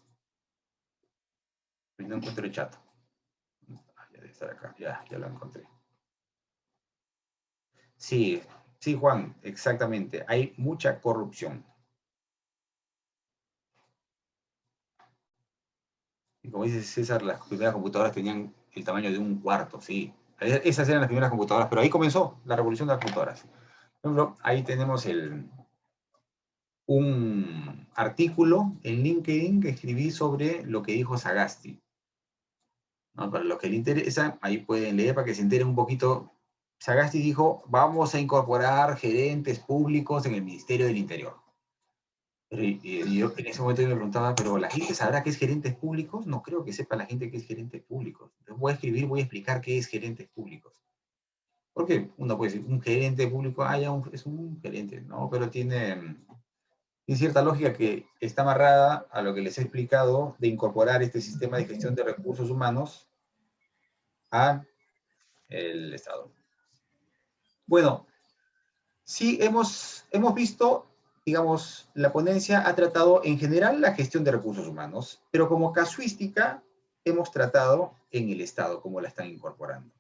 No encuentro el chat. Ya debe estar acá. Ya lo encontré. Sí, sí, Juan, exactamente. Hay mucha corrupción. Y como dice César, las primeras computadoras tenían el tamaño de un cuarto, sí. Esas eran las primeras computadoras, pero ahí comenzó la revolución de las computadoras. Por ejemplo, ahí tenemos un artículo en LinkedIn que escribí sobre lo que dijo Sagasti. ¿No? Para los que le interesa, ahí pueden leer para que se enteren un poquito. Sagasti dijo, vamos a incorporar gerentes públicos en el Ministerio del Interior. Pero yo en ese momento yo me preguntaba, ¿pero la gente sabrá qué es gerentes públicos? No creo que sepa la gente qué es gerentes públicos. Entonces voy a escribir, voy a explicar qué es gerentes públicos. Porque uno puede decir, un gerente público, es un gerente, ¿no? Pero tiene cierta lógica que está amarrada a lo que les he explicado de incorporar este sistema de gestión de recursos humanos al Estado. Bueno, sí hemos visto, digamos, la ponencia ha tratado en general la gestión de recursos humanos, pero como casuística hemos tratado en el Estado, cómo la están incorporando.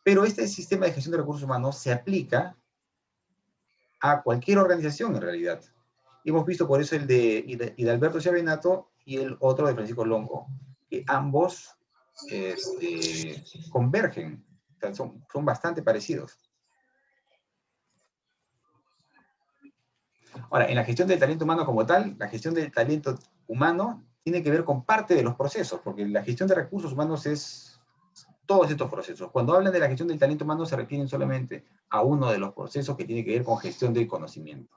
Pero este sistema de gestión de recursos humanos se aplica a cualquier organización en realidad. Hemos visto por eso el de Hidalberto Chiavenato y el otro de Francisco Longo, que ambos convergen, o sea, son bastante parecidos. Ahora, en la gestión del talento humano como tal, la gestión del talento humano tiene que ver con parte de los procesos, porque la gestión de recursos humanos es todos estos procesos. Cuando hablan de la gestión del talento humano se refieren solamente a uno de los procesos que tiene que ver con gestión del conocimiento.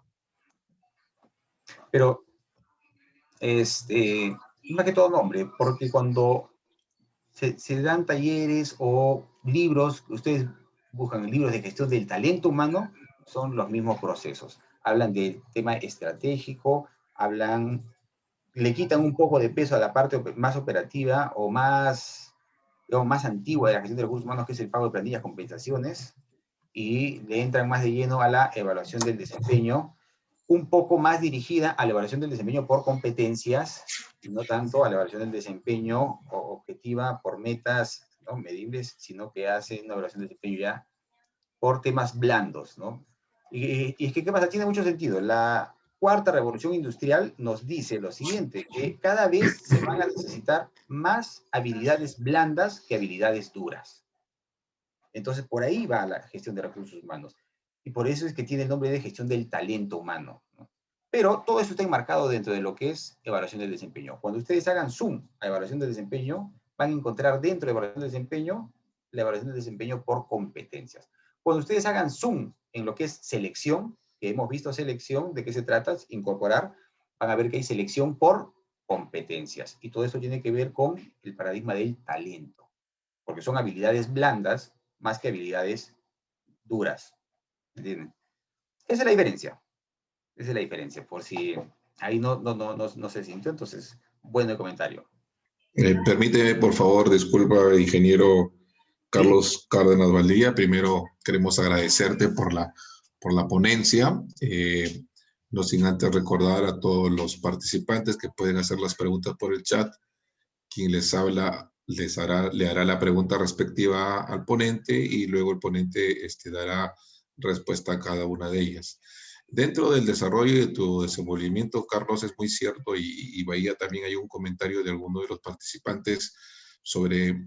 Pero, más que todo nombre, porque cuando se dan talleres o libros, ustedes buscan libros de gestión del talento humano, son los mismos procesos. Hablan del tema estratégico, le quitan un poco de peso a la parte más operativa o más, digamos, más antigua de la gestión de recursos humanos, que es el pago de planillas, compensaciones, y le entran más de lleno a la evaluación del desempeño, un poco más dirigida a la evaluación del desempeño por competencias, y no tanto a la evaluación del desempeño objetiva por metas, ¿no?, medibles, sino que hace una evaluación del desempeño ya por temas blandos, ¿no? Y es que, ¿qué pasa? Tiene mucho sentido. La cuarta revolución industrial nos dice lo siguiente, que cada vez se van a necesitar más habilidades blandas que habilidades duras. Entonces, por ahí va la gestión de recursos humanos. Y por eso es que tiene el nombre de gestión del talento humano, ¿no? Pero todo eso está enmarcado dentro de lo que es evaluación del desempeño. Cuando ustedes hagan zoom a evaluación del desempeño, van a encontrar dentro de evaluación del desempeño la evaluación del desempeño por competencias. Cuando ustedes hagan zoom en lo que es selección, que hemos visto selección, ¿de qué se trata? Incorporar, van a ver que hay selección por competencias. Y todo eso tiene que ver con el paradigma del talento. porque son habilidades blandas más que habilidades duras. ¿Entienden? Esa es la diferencia. Esa es la diferencia, por si ahí no se sintió, entonces, bueno el comentario. Permíteme, por favor, disculpa, ingeniero ¿Sí? Carlos Cárdenas Valdía. Primero, queremos agradecerte por la ponencia. No sin antes recordar a todos los participantes que pueden hacer las preguntas por el chat. Quien les habla le hará la pregunta respectiva al ponente y luego el ponente dará respuesta a cada una de ellas. Dentro del desarrollo de tu desenvolvimiento, Carlos, es muy cierto, y veía también hay un comentario de alguno de los participantes sobre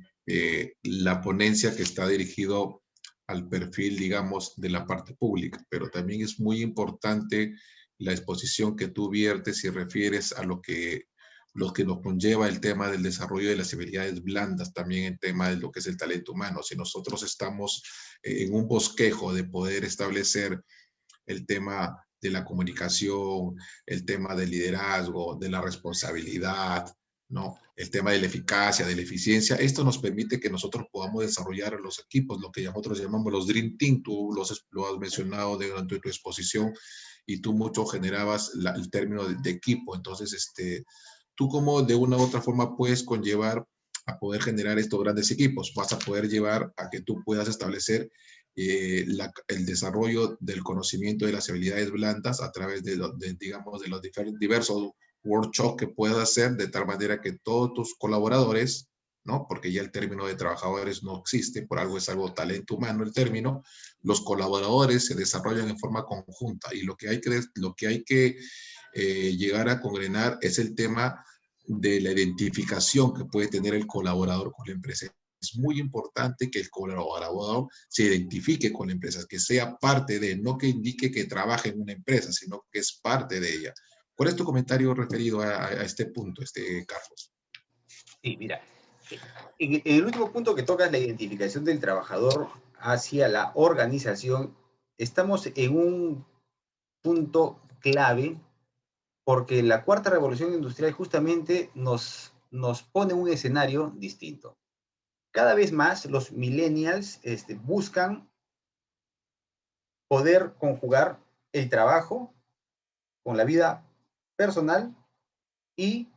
la ponencia que está dirigido al perfil, digamos, de la parte pública, pero también es muy importante la exposición que tú viertes y refieres a lo que nos conlleva el tema del desarrollo de las habilidades blandas, también el tema de lo que es el talento humano. Si nosotros estamos en un bosquejo de poder establecer el tema de la comunicación, el tema del liderazgo, de la responsabilidad, ¿no? El tema de la eficacia, de la eficiencia, esto nos permite que nosotros podamos desarrollar los equipos, lo que nosotros llamamos los Dream Team, tú lo has mencionado durante tu exposición y tú mucho generabas el término de equipo, entonces, tú como de una u otra forma puedes conllevar a poder generar estos grandes equipos, vas a poder llevar a que tú puedas establecer el desarrollo del conocimiento de las habilidades blandas a través digamos, de los diversos workshops que puedas hacer, de tal manera que todos tus colaboradores, ¿no? Porque ya el término de trabajadores no existe, por algo es algo talento humano el término, los colaboradores se desarrollan en forma conjunta y lo que hay que llegar a congrenar es el tema de la identificación que puede tener el colaborador con la empresa. Es muy importante que el colaborador se identifique con la empresa, que sea parte de, no que indique que trabaja en una empresa, sino que es parte de ella. ¿Cuál es tu comentario referido a este punto, Carlos? Sí, mira, en el último punto que tocas, la identificación del trabajador hacia la organización, estamos en un punto clave porque la cuarta revolución industrial justamente nos pone un escenario distinto. Cada vez más los millennials buscan poder conjugar el trabajo con la vida personal y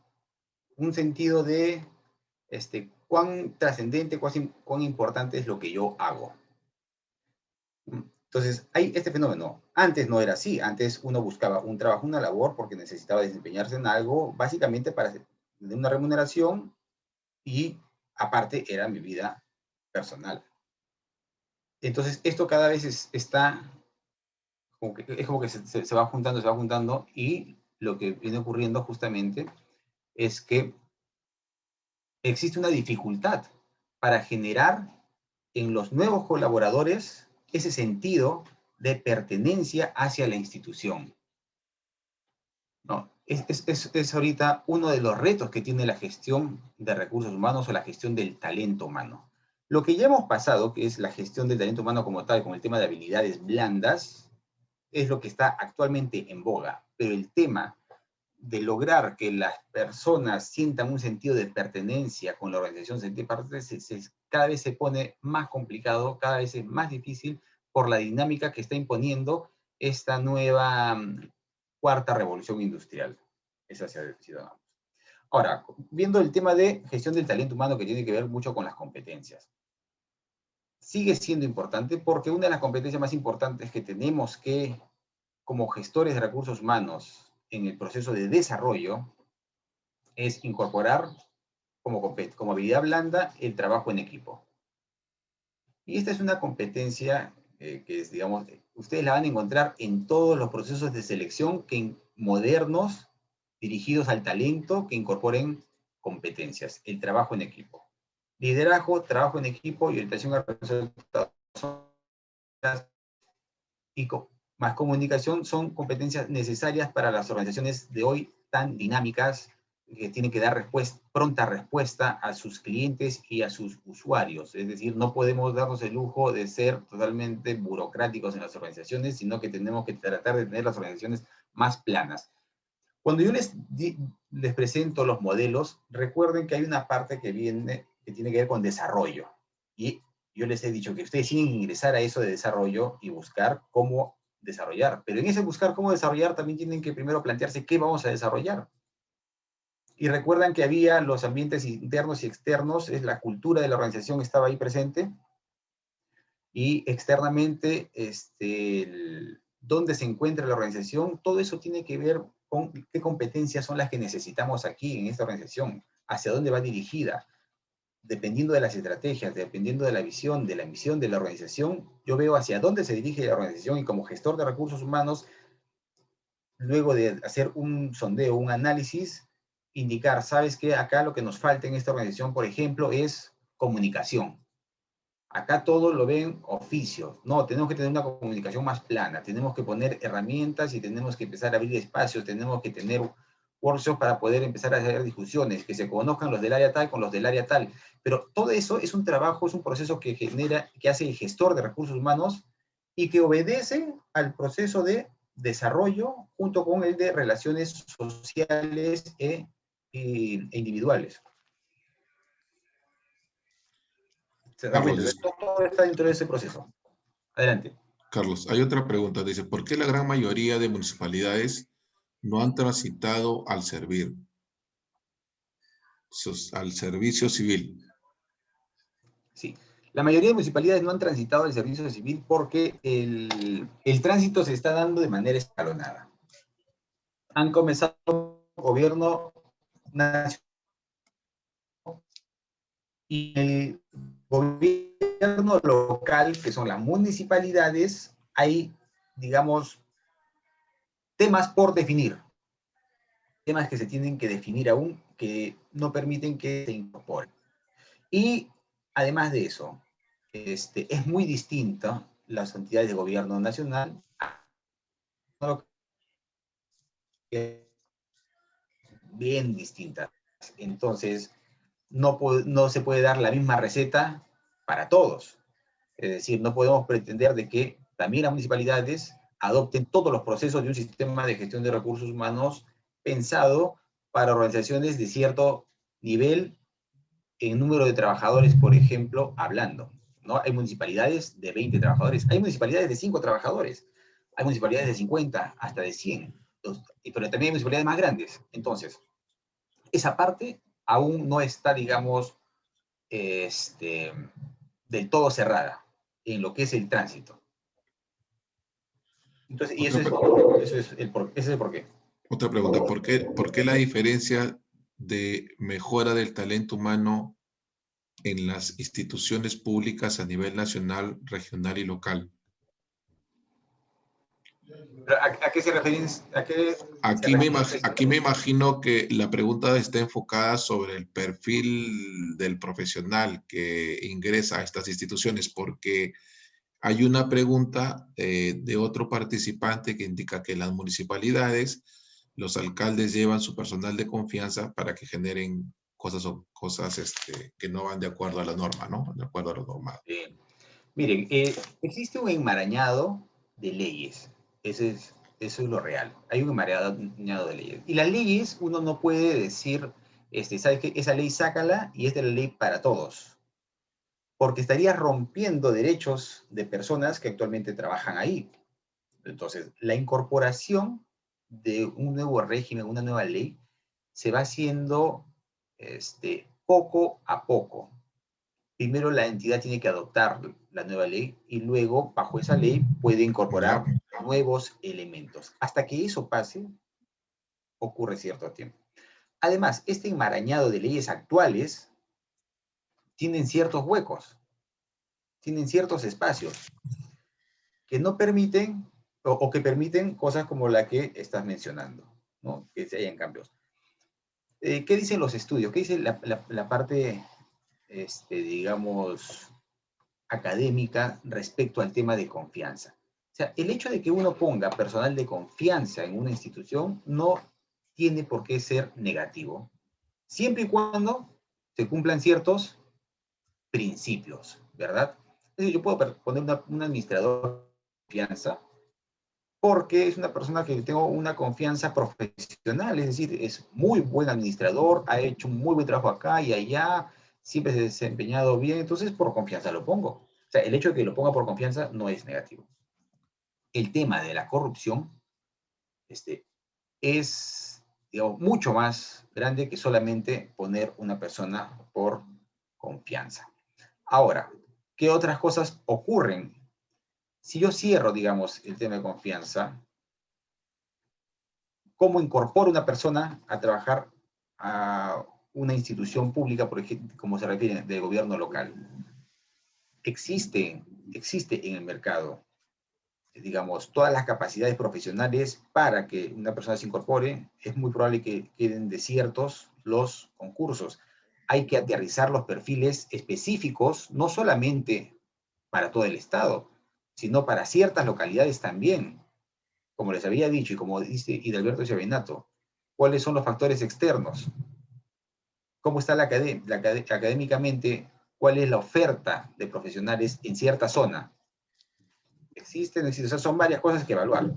un sentido de cuán trascendente, cuán importante es lo que yo hago. Entonces, hay este fenómeno. Antes no era así. Antes uno buscaba un trabajo, una labor, porque necesitaba desempeñarse en algo, básicamente para tener una remuneración y aparte era mi vida personal. Entonces, esto cada vez está, es como que se va juntando y lo que viene ocurriendo justamente es que existe una dificultad para generar en los nuevos colaboradores ese sentido de pertenencia hacia la institución. ¿No? Es ahorita uno de los retos que tiene la gestión de recursos humanos o la gestión del talento humano. Lo que ya hemos pasado, que es la gestión del talento humano como tal, con el tema de habilidades blandas, es lo que está actualmente en boga. Pero el tema de lograr que las personas sientan un sentido de pertenencia con la organización, sentir parte, cada vez se pone más complicado, cada vez es más difícil por la dinámica que está imponiendo esta nueva cuarta revolución industrial. Esa hacia el ciudadano. Ahora, viendo el tema de gestión del talento humano que tiene que ver mucho con las competencias. Sigue siendo importante porque una de las competencias más importantes que tenemos que, como gestores de recursos humanos, en el proceso de desarrollo, es incorporar como habilidad blanda el trabajo en equipo. Y esta es una competencia que es, digamos, ustedes la van a encontrar en todos los procesos de selección modernos, dirigidos al talento, que incorporen competencias, el trabajo en equipo. Liderazgo, trabajo en equipo y orientación a resultados y más comunicación son competencias necesarias para las organizaciones de hoy tan dinámicas, que tienen que dar pronta respuesta a sus clientes y a sus usuarios. Es decir, no podemos darnos el lujo de ser totalmente burocráticos en las organizaciones, sino que tenemos que tratar de tener las organizaciones más planas. Cuando yo les presento los modelos, recuerden que hay una parte que tiene que ver con desarrollo. Y yo les he dicho que ustedes tienen que ingresar a eso de desarrollo y buscar cómo desarrollar. Pero en ese buscar cómo desarrollar también tienen que primero plantearse qué vamos a desarrollar. Y recuerdan que había los ambientes internos y externos, es la cultura de la organización estaba ahí presente, y externamente, dónde se encuentra la organización, todo eso tiene que ver con qué competencias son las que necesitamos aquí en esta organización, hacia dónde va dirigida. Dependiendo de las estrategias, dependiendo de la visión, de la misión de la organización, yo veo hacia dónde se dirige la organización y como gestor de recursos humanos, luego de hacer un sondeo, un análisis, indicar, ¿sabes qué? Acá lo que nos falta en esta organización, por ejemplo, es comunicación. Acá todo lo ven oficios. No, tenemos que tener una comunicación más plana, tenemos que poner herramientas y tenemos que empezar a abrir espacios, tenemos que tener workshops para poder empezar a hacer discusiones, que se conozcan los del área tal con los del área tal. Pero todo eso es un trabajo, es un proceso que genera, que hace el gestor de recursos humanos y que obedece al proceso de desarrollo junto con el de relaciones sociales e individuales. Carlos, Todo está dentro de ese proceso. Adelante. Carlos, hay otra pregunta. Dice, ¿por qué la gran mayoría de municipalidades no han transitado al servir, al servicio civil? Sí. La mayoría de municipalidades no han transitado el servicio civil porque el tránsito se está dando de manera escalonada. Han comenzado el gobierno nacional y el gobierno local, que son las municipalidades, hay, digamos, temas por definir, temas que se tienen que definir aún, que no permiten que se incorporen. Y además de eso, es muy distinta las entidades de gobierno nacional a lo que bien distintas. Entonces, no se puede dar la misma receta para todos. Es decir, no podemos pretender de que también las municipalidades adopten todos los procesos de un sistema de gestión de recursos humanos pensado para organizaciones de cierto nivel en número de trabajadores, por ejemplo, hablando. ¿No? Hay municipalidades de 20 trabajadores, hay municipalidades de 5 trabajadores, hay municipalidades de 50 hasta de 100, pero también hay municipalidades más grandes. Entonces, esa parte aún no está, digamos, del todo cerrada en lo que es el tránsito. Entonces, y ese es el porqué. Otra pregunta, ¿por qué la diferencia de mejora del talento humano en las instituciones públicas a nivel nacional, regional y local? ¿A qué se refieren? Aquí me imagino que la pregunta está enfocada sobre el perfil del profesional que ingresa a estas instituciones, porque hay una pregunta de otro participante que indica que las municipalidades, los alcaldes llevan su personal de confianza para que generen cosas que no van de acuerdo a la norma, ¿no? De acuerdo a lo normal. Miren, existe un enmarañado de leyes. Eso es lo real. Hay un enmarañado de leyes. Y las leyes, uno no puede decir, ¿sabes qué? Esa ley sácala y esta es la ley para todos. Porque estaría rompiendo derechos de personas que actualmente trabajan ahí. Entonces, la incorporación de un nuevo régimen, una nueva ley, se va haciendo poco a poco. Primero la entidad tiene que adoptar la nueva ley y luego, bajo esa ley, puede incorporar nuevos elementos. Hasta que eso pase, ocurre cierto tiempo. Además, este enmarañado de leyes actuales tienen ciertos huecos, tienen ciertos espacios que no permiten o que permiten cosas como la que estás mencionando, ¿no? Que se hayan cambios. ¿Qué dicen los estudios? ¿Qué dice la parte, digamos, académica respecto al tema de confianza? O sea, el hecho de que uno ponga personal de confianza en una institución no tiene por qué ser negativo, siempre y cuando se cumplan ciertos principios, ¿verdad? Es decir, yo puedo poner un administrador de confianza porque es una persona que tengo una confianza profesional, es decir, es muy buen administrador, ha hecho un muy buen trabajo acá y allá, siempre se ha desempeñado bien, entonces por confianza lo pongo. O sea, el hecho de que lo ponga por confianza no es negativo. El tema de la corrupción es, digamos, mucho más grande que solamente poner una persona por confianza. Ahora, ¿qué otras cosas ocurren? Si yo cierro, digamos, el tema de confianza, ¿cómo incorporo una persona a trabajar a una institución pública, por ejemplo, como se refiere, del gobierno local? Existe en el mercado, digamos, todas las capacidades profesionales para que una persona se incorpore. Es muy probable que queden desiertos los concursos. Hay que aterrizar los perfiles específicos, no solamente para todo el Estado, sino para ciertas localidades también. Como les había dicho y como dice Hidalberto Chiavenato, ¿cuáles son los factores externos? ¿Cómo está académicamente? ¿Cuál es la oferta de profesionales en cierta zona? ¿Existe? No existe. O sea, son varias cosas que evaluar.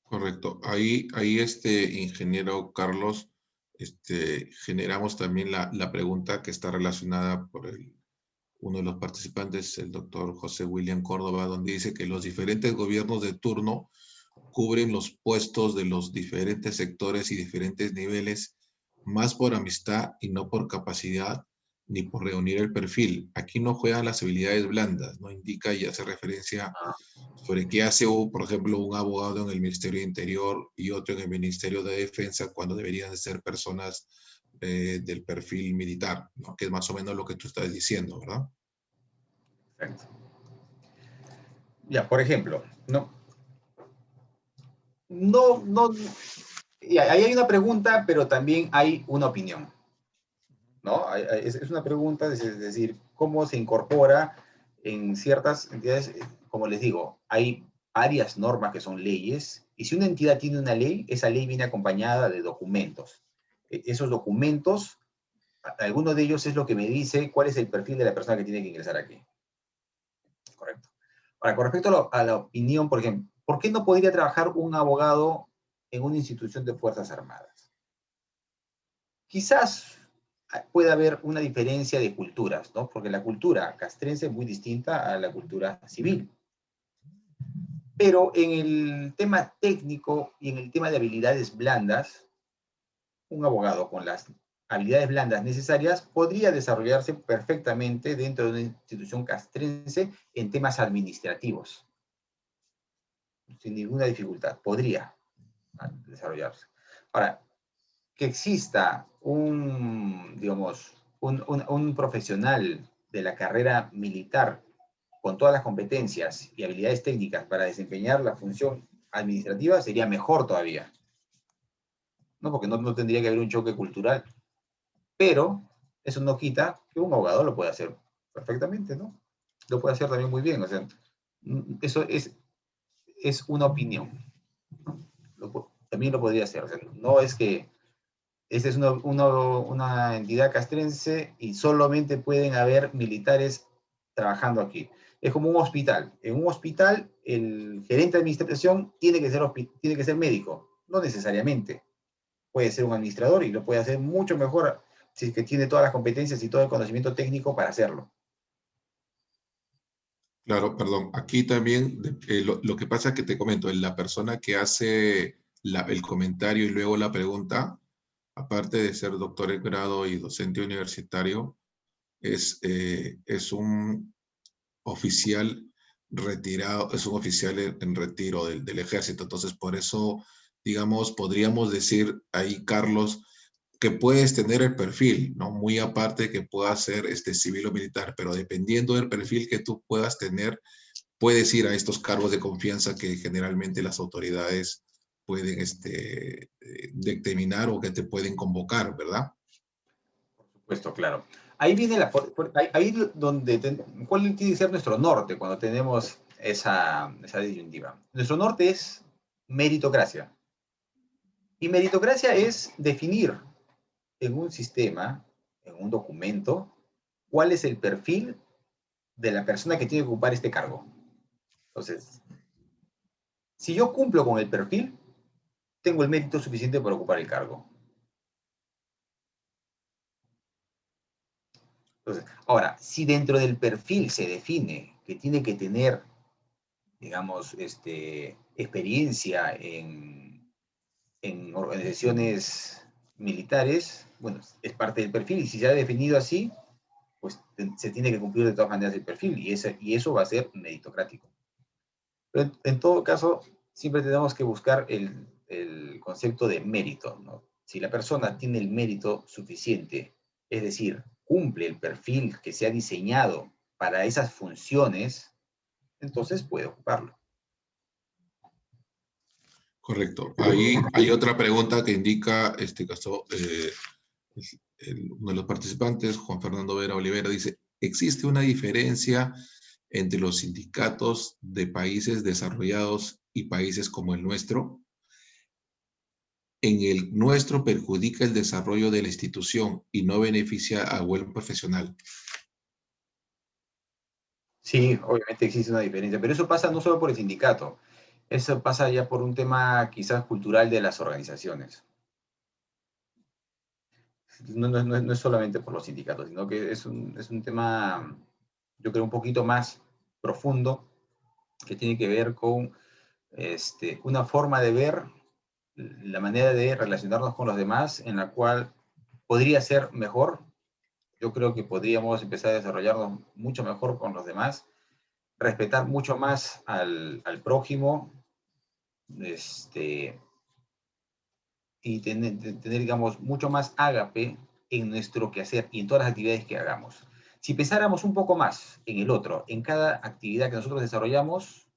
Correcto. Ahí ingeniero Carlos, generamos también la pregunta que está relacionada por uno de los participantes, el doctor José William Córdoba, donde dice que los diferentes gobiernos de turno cubren los puestos de los diferentes sectores y diferentes niveles, más por amistad y no por capacidad ni por reunir el perfil. Aquí no juegan las habilidades blandas, no indica y hace referencia sobre qué hace, por ejemplo, un abogado en el Ministerio de Interior y otro en el Ministerio de Defensa cuando deberían de ser personas del perfil militar, ¿no? Que es más o menos lo que tú estás diciendo, ¿verdad? Perfecto. Ya, por ejemplo, no, ya, ahí hay una pregunta, pero también hay una opinión, ¿no? Es una pregunta, es decir, ¿cómo se incorpora en ciertas entidades? Como les digo, hay varias normas que son leyes, y si una entidad tiene una ley, esa ley viene acompañada de documentos. Esos documentos, alguno de ellos es lo que me dice cuál es el perfil de la persona que tiene que ingresar aquí. Correcto. Ahora, con respecto a la opinión, por ejemplo, ¿por qué no podría trabajar un abogado en una institución de Fuerzas Armadas? Quizás puede haber una diferencia de culturas, ¿no? Porque la cultura castrense es muy distinta a la cultura civil. Pero en el tema técnico y en el tema de habilidades blandas, un abogado con las habilidades blandas necesarias podría desarrollarse perfectamente dentro de una institución castrense en temas administrativos, sin ninguna dificultad, podría desarrollarse. Ahora, que exista digamos, un profesional de la carrera militar con todas las competencias y habilidades técnicas para desempeñar la función administrativa sería mejor todavía, ¿no? Porque no tendría que haber un choque cultural, pero eso no quita que un abogado lo pueda hacer perfectamente, ¿no? Lo puede hacer también muy bien, o sea, eso es una opinión, ¿no? También lo podría hacer, o sea, no es que esta es una entidad castrense y solamente pueden haber militares trabajando aquí. Es como un hospital. En un hospital, el gerente de administración tiene que ser médico, no necesariamente. Puede ser un administrador y lo puede hacer mucho mejor si es que tiene todas las competencias y todo el conocimiento técnico para hacerlo. Claro, perdón. Aquí también lo que pasa es que te comento, la persona que hace el comentario y luego la pregunta, aparte de ser doctor en grado y docente universitario, es un oficial retirado, es un oficial en retiro del ejército. Entonces, por eso, digamos, podríamos decir ahí, Carlos, que puedes tener el perfil, ¿no? Muy aparte que puedas ser civil o militar, pero dependiendo del perfil que tú puedas tener, puedes ir a estos cargos de confianza que generalmente las autoridades pueden determinar o que te pueden convocar, ¿verdad? Por supuesto, claro. Ahí viene ahí donde, ¿cuál tiene que ser nuestro norte cuando tenemos esa disyuntiva? Nuestro norte es meritocracia. Y meritocracia es definir en un sistema, en un documento, cuál es el perfil de la persona que tiene que ocupar este cargo. Entonces, si yo cumplo con el perfil, tengo el mérito suficiente para ocupar el cargo. Entonces, ahora, si dentro del perfil se define que tiene que tener, digamos, experiencia en organizaciones militares, bueno, es parte del perfil, y si se ha definido así, pues se tiene que cumplir de todas maneras el perfil, y eso va a ser meritocrático. Pero en todo caso, siempre tenemos que buscar el concepto de mérito, ¿no? Si la persona tiene el mérito suficiente, es decir, cumple el perfil que se ha diseñado para esas funciones, entonces puede ocuparlo. Correcto. Ahí hay otra pregunta que indica, este caso, uno de los participantes, Juan Fernando Vera Olivera, dice, ¿existe una diferencia entre los sindicatos de países desarrollados y países como el nuestro? En el nuestro perjudica el desarrollo de la institución y no beneficia al buen profesional. Sí, obviamente existe una diferencia, pero eso pasa no solo por el sindicato, eso pasa ya por un tema quizás cultural de las organizaciones. No es solamente por los sindicatos, sino que es un tema, yo creo, un poquito más profundo, que tiene que ver con una forma de ver la manera de relacionarnos con los demás, en la cual podría ser mejor. Yo creo que podríamos empezar a desarrollarnos mucho mejor con los demás, respetar mucho más al prójimo, y tener, digamos, mucho más ágape en nuestro quehacer y en todas las actividades que hagamos. Si pensáramos un poco más en el otro, en cada actividad que nosotros desarrollamos,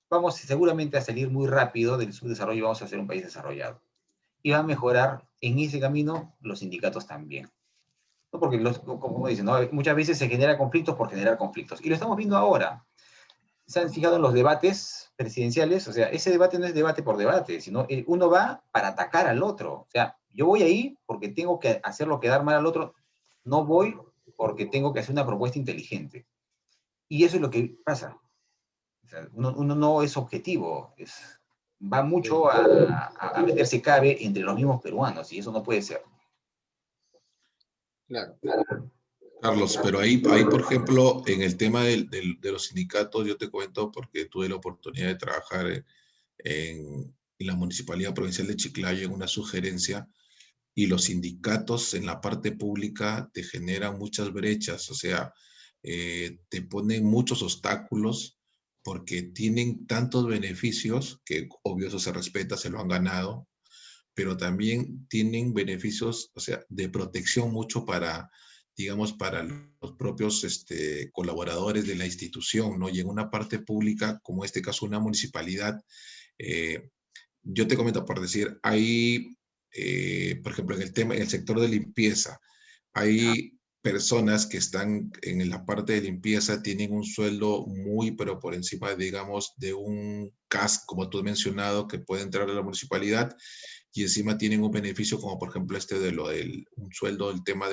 vamos seguramente a salir muy rápido del subdesarrollo y vamos a ser un país desarrollado. Y va a mejorar en ese camino los sindicatos también. ¿No? Porque, como dicen, ¿no? Muchas veces se genera conflictos por generar conflictos. Y lo estamos viendo ahora. ¿Se han fijado en los debates presidenciales? O sea, ese debate no es debate por debate, sino uno va para atacar al otro. O sea, yo voy ahí porque tengo que hacerlo quedar mal al otro, no voy porque tengo que hacer una propuesta inteligente. Y eso es lo que pasa. O sea, uno no es objetivo, va mucho a meterse cabe entre los mismos peruanos, y eso no puede ser. Claro. Carlos, pero ahí, por ejemplo, en el tema de los sindicatos, yo te cuento porque tuve la oportunidad de trabajar en la Municipalidad Provincial de Chiclayo en una sugerencia, y los sindicatos en la parte pública te generan muchas brechas, o sea, te ponen muchos obstáculos porque tienen tantos beneficios, que obvio eso se respeta, se lo han ganado, pero también tienen beneficios, o sea, de protección mucho para, digamos, para los propios colaboradores de la institución, ¿no? Y en una parte pública, como en este caso una municipalidad, eh, yo te comento por decir, hay, por ejemplo, en el sector de limpieza, hay personas que están en la parte de limpieza, tienen un sueldo muy, pero por encima, digamos, de un CAS, como tú has mencionado, que puede entrar a la municipalidad, y encima tienen un beneficio como por ejemplo un sueldo, el tema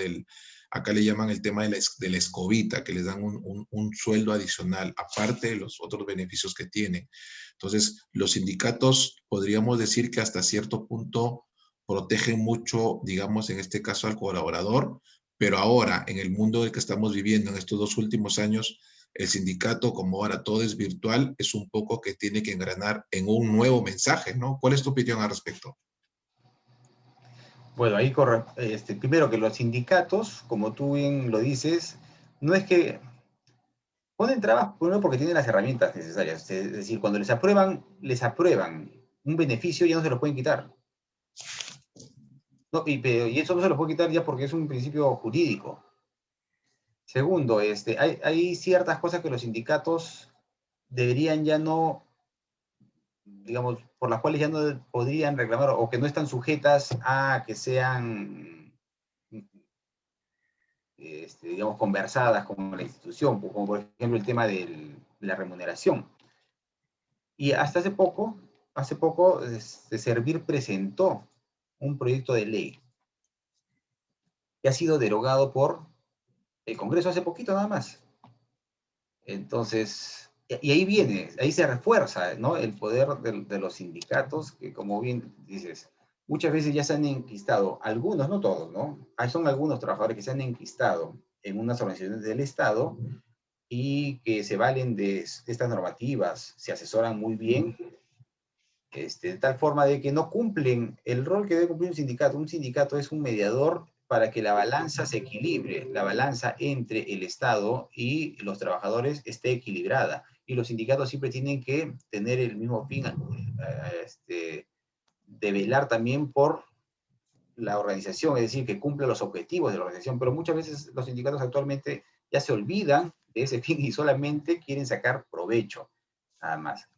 acá le llaman el tema de la escobita, que les dan un sueldo adicional, aparte de los otros beneficios que tienen. Entonces, los sindicatos podríamos decir que hasta cierto punto protegen mucho, digamos, en este caso al colaborador, pero ahora, en el mundo en el que estamos viviendo en estos 2 últimos años, el sindicato, como ahora todo es virtual, es un poco que tiene que engranar en un nuevo mensaje, ¿no? ¿Cuál es tu opinión al respecto? Bueno, ahí primero que los sindicatos, como tú bien lo dices, no es que ponen trabas primero porque tienen las herramientas necesarias. Es decir, cuando les aprueban un beneficio, ya no se lo pueden quitar. No, y eso no se lo puede quitar ya porque es un principio jurídico. Segundo, hay ciertas cosas que los sindicatos deberían ya no, digamos, por las cuales ya no podrían reclamar, o que no están sujetas a que sean, digamos, conversadas con la institución, como por ejemplo el tema de la remuneración. Y hasta hace poco, Servir presentó un proyecto de ley que ha sido derogado por el Congreso hace poquito nada más. Entonces, y ahí se refuerza, ¿no? El poder de los sindicatos, que como bien dices, muchas veces ya se han enquistado, algunos, no todos, ¿no? Son algunos trabajadores que se han enquistado en unas organizaciones del Estado y que se valen de estas normativas, se asesoran muy bien, de tal forma de que no cumplen el rol que debe cumplir un sindicato. Un sindicato es un mediador para que la balanza se equilibre, la balanza entre el Estado y los trabajadores esté equilibrada. Y los sindicatos siempre tienen que tener el mismo fin, de velar también por la organización, es decir, que cumpla los objetivos de la organización, pero muchas veces los sindicatos actualmente ya se olvidan de ese fin y solamente quieren sacar provecho, nada más.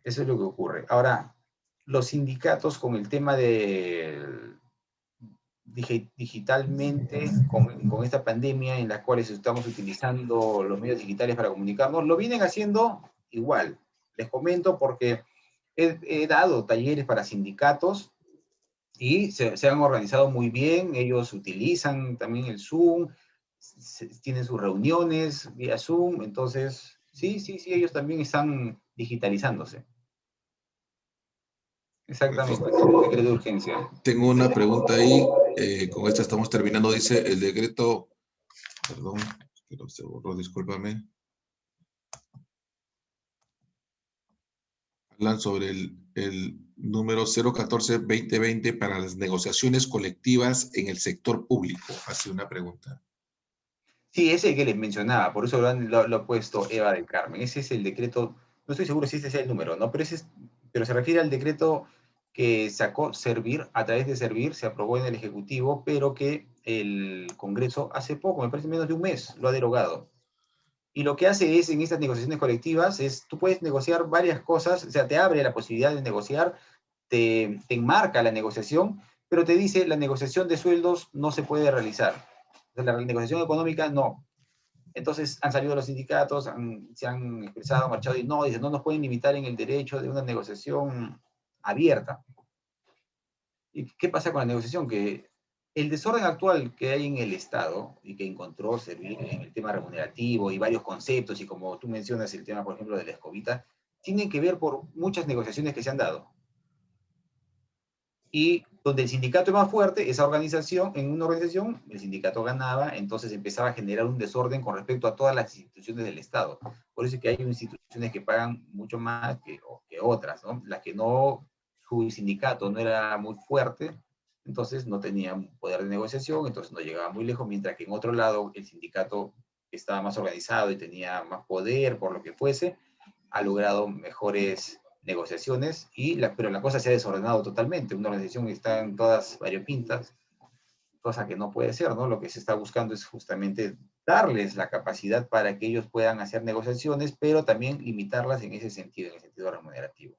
Eso es lo que ocurre. Ahora, los sindicatos con el tema de digitalmente, con esta pandemia en la cual estamos utilizando los medios digitales para comunicarnos, lo vienen haciendo igual. Les comento porque he dado talleres para sindicatos y se han organizado muy bien, ellos utilizan también el Zoom, tienen sus reuniones vía Zoom, entonces sí, ellos también están digitalizándose. Exactamente, Perfecto. el decreto de urgencia. Tengo una pregunta ahí, con esta estamos terminando, dice el decreto, perdón, que no se borró, discúlpame. Hablan sobre el número 014-2020 para las negociaciones colectivas en el sector público. Hace una pregunta. Sí, ese que les mencionaba, por eso lo ha puesto Eva del Carmen. Ese es el decreto, no estoy seguro si ese es el número, ¿no? Pero se refiere al decreto que sacó Servir, a través de Servir, se aprobó en el Ejecutivo, pero que el Congreso hace poco, me parece menos de un mes, lo ha derogado. Y lo que hace es, en estas negociaciones colectivas, tú puedes negociar varias cosas, o sea, te abre la posibilidad de negociar, te enmarca la negociación, pero te dice la negociación de sueldos no se puede realizar. O sea, la negociación económica no. Entonces han salido los sindicatos, se han expresado, marchado y no, dicen, no nos pueden limitar en el derecho de una negociación abierta. ¿Y qué pasa con la negociación? Que el desorden actual que hay en el Estado y que encontró Servir en el tema remunerativo y varios conceptos, y como tú mencionas el tema, por ejemplo, de la escobita, tienen que ver por muchas negociaciones que se han dado. Y donde el sindicato es más fuerte, esa organización, en una organización, el sindicato ganaba, entonces empezaba a generar un desorden con respecto a todas las instituciones del Estado. Por eso es que hay instituciones que pagan mucho más que otras, ¿no? Las que no, su sindicato no era muy fuerte, entonces no tenían poder de negociación, entonces no llegaba muy lejos, mientras que en otro lado el sindicato estaba más organizado y tenía más poder, por lo que fuese, ha logrado mejores negociaciones, pero la cosa se ha desordenado totalmente. Una organización está en todas variopintas, cosa que no puede ser, ¿no? Lo que se está buscando es justamente darles la capacidad para que ellos puedan hacer negociaciones, pero también limitarlas en ese sentido, en el sentido remunerativo.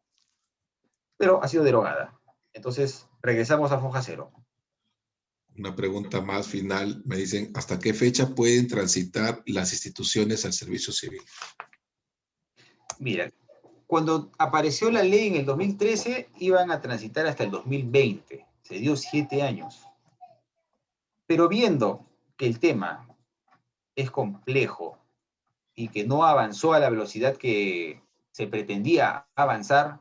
Pero ha sido derogada. Entonces, regresamos a foja cero. Una pregunta más final. Me dicen, ¿hasta qué fecha pueden transitar las instituciones al servicio civil? Mira, cuando apareció la ley en el 2013, iban a transitar hasta el 2020. Se dio 7 años. Pero viendo que el tema es complejo y que no avanzó a la velocidad que se pretendía avanzar,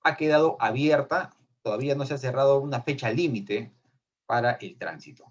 ha quedado abierta, todavía no se ha cerrado una fecha límite para el tránsito.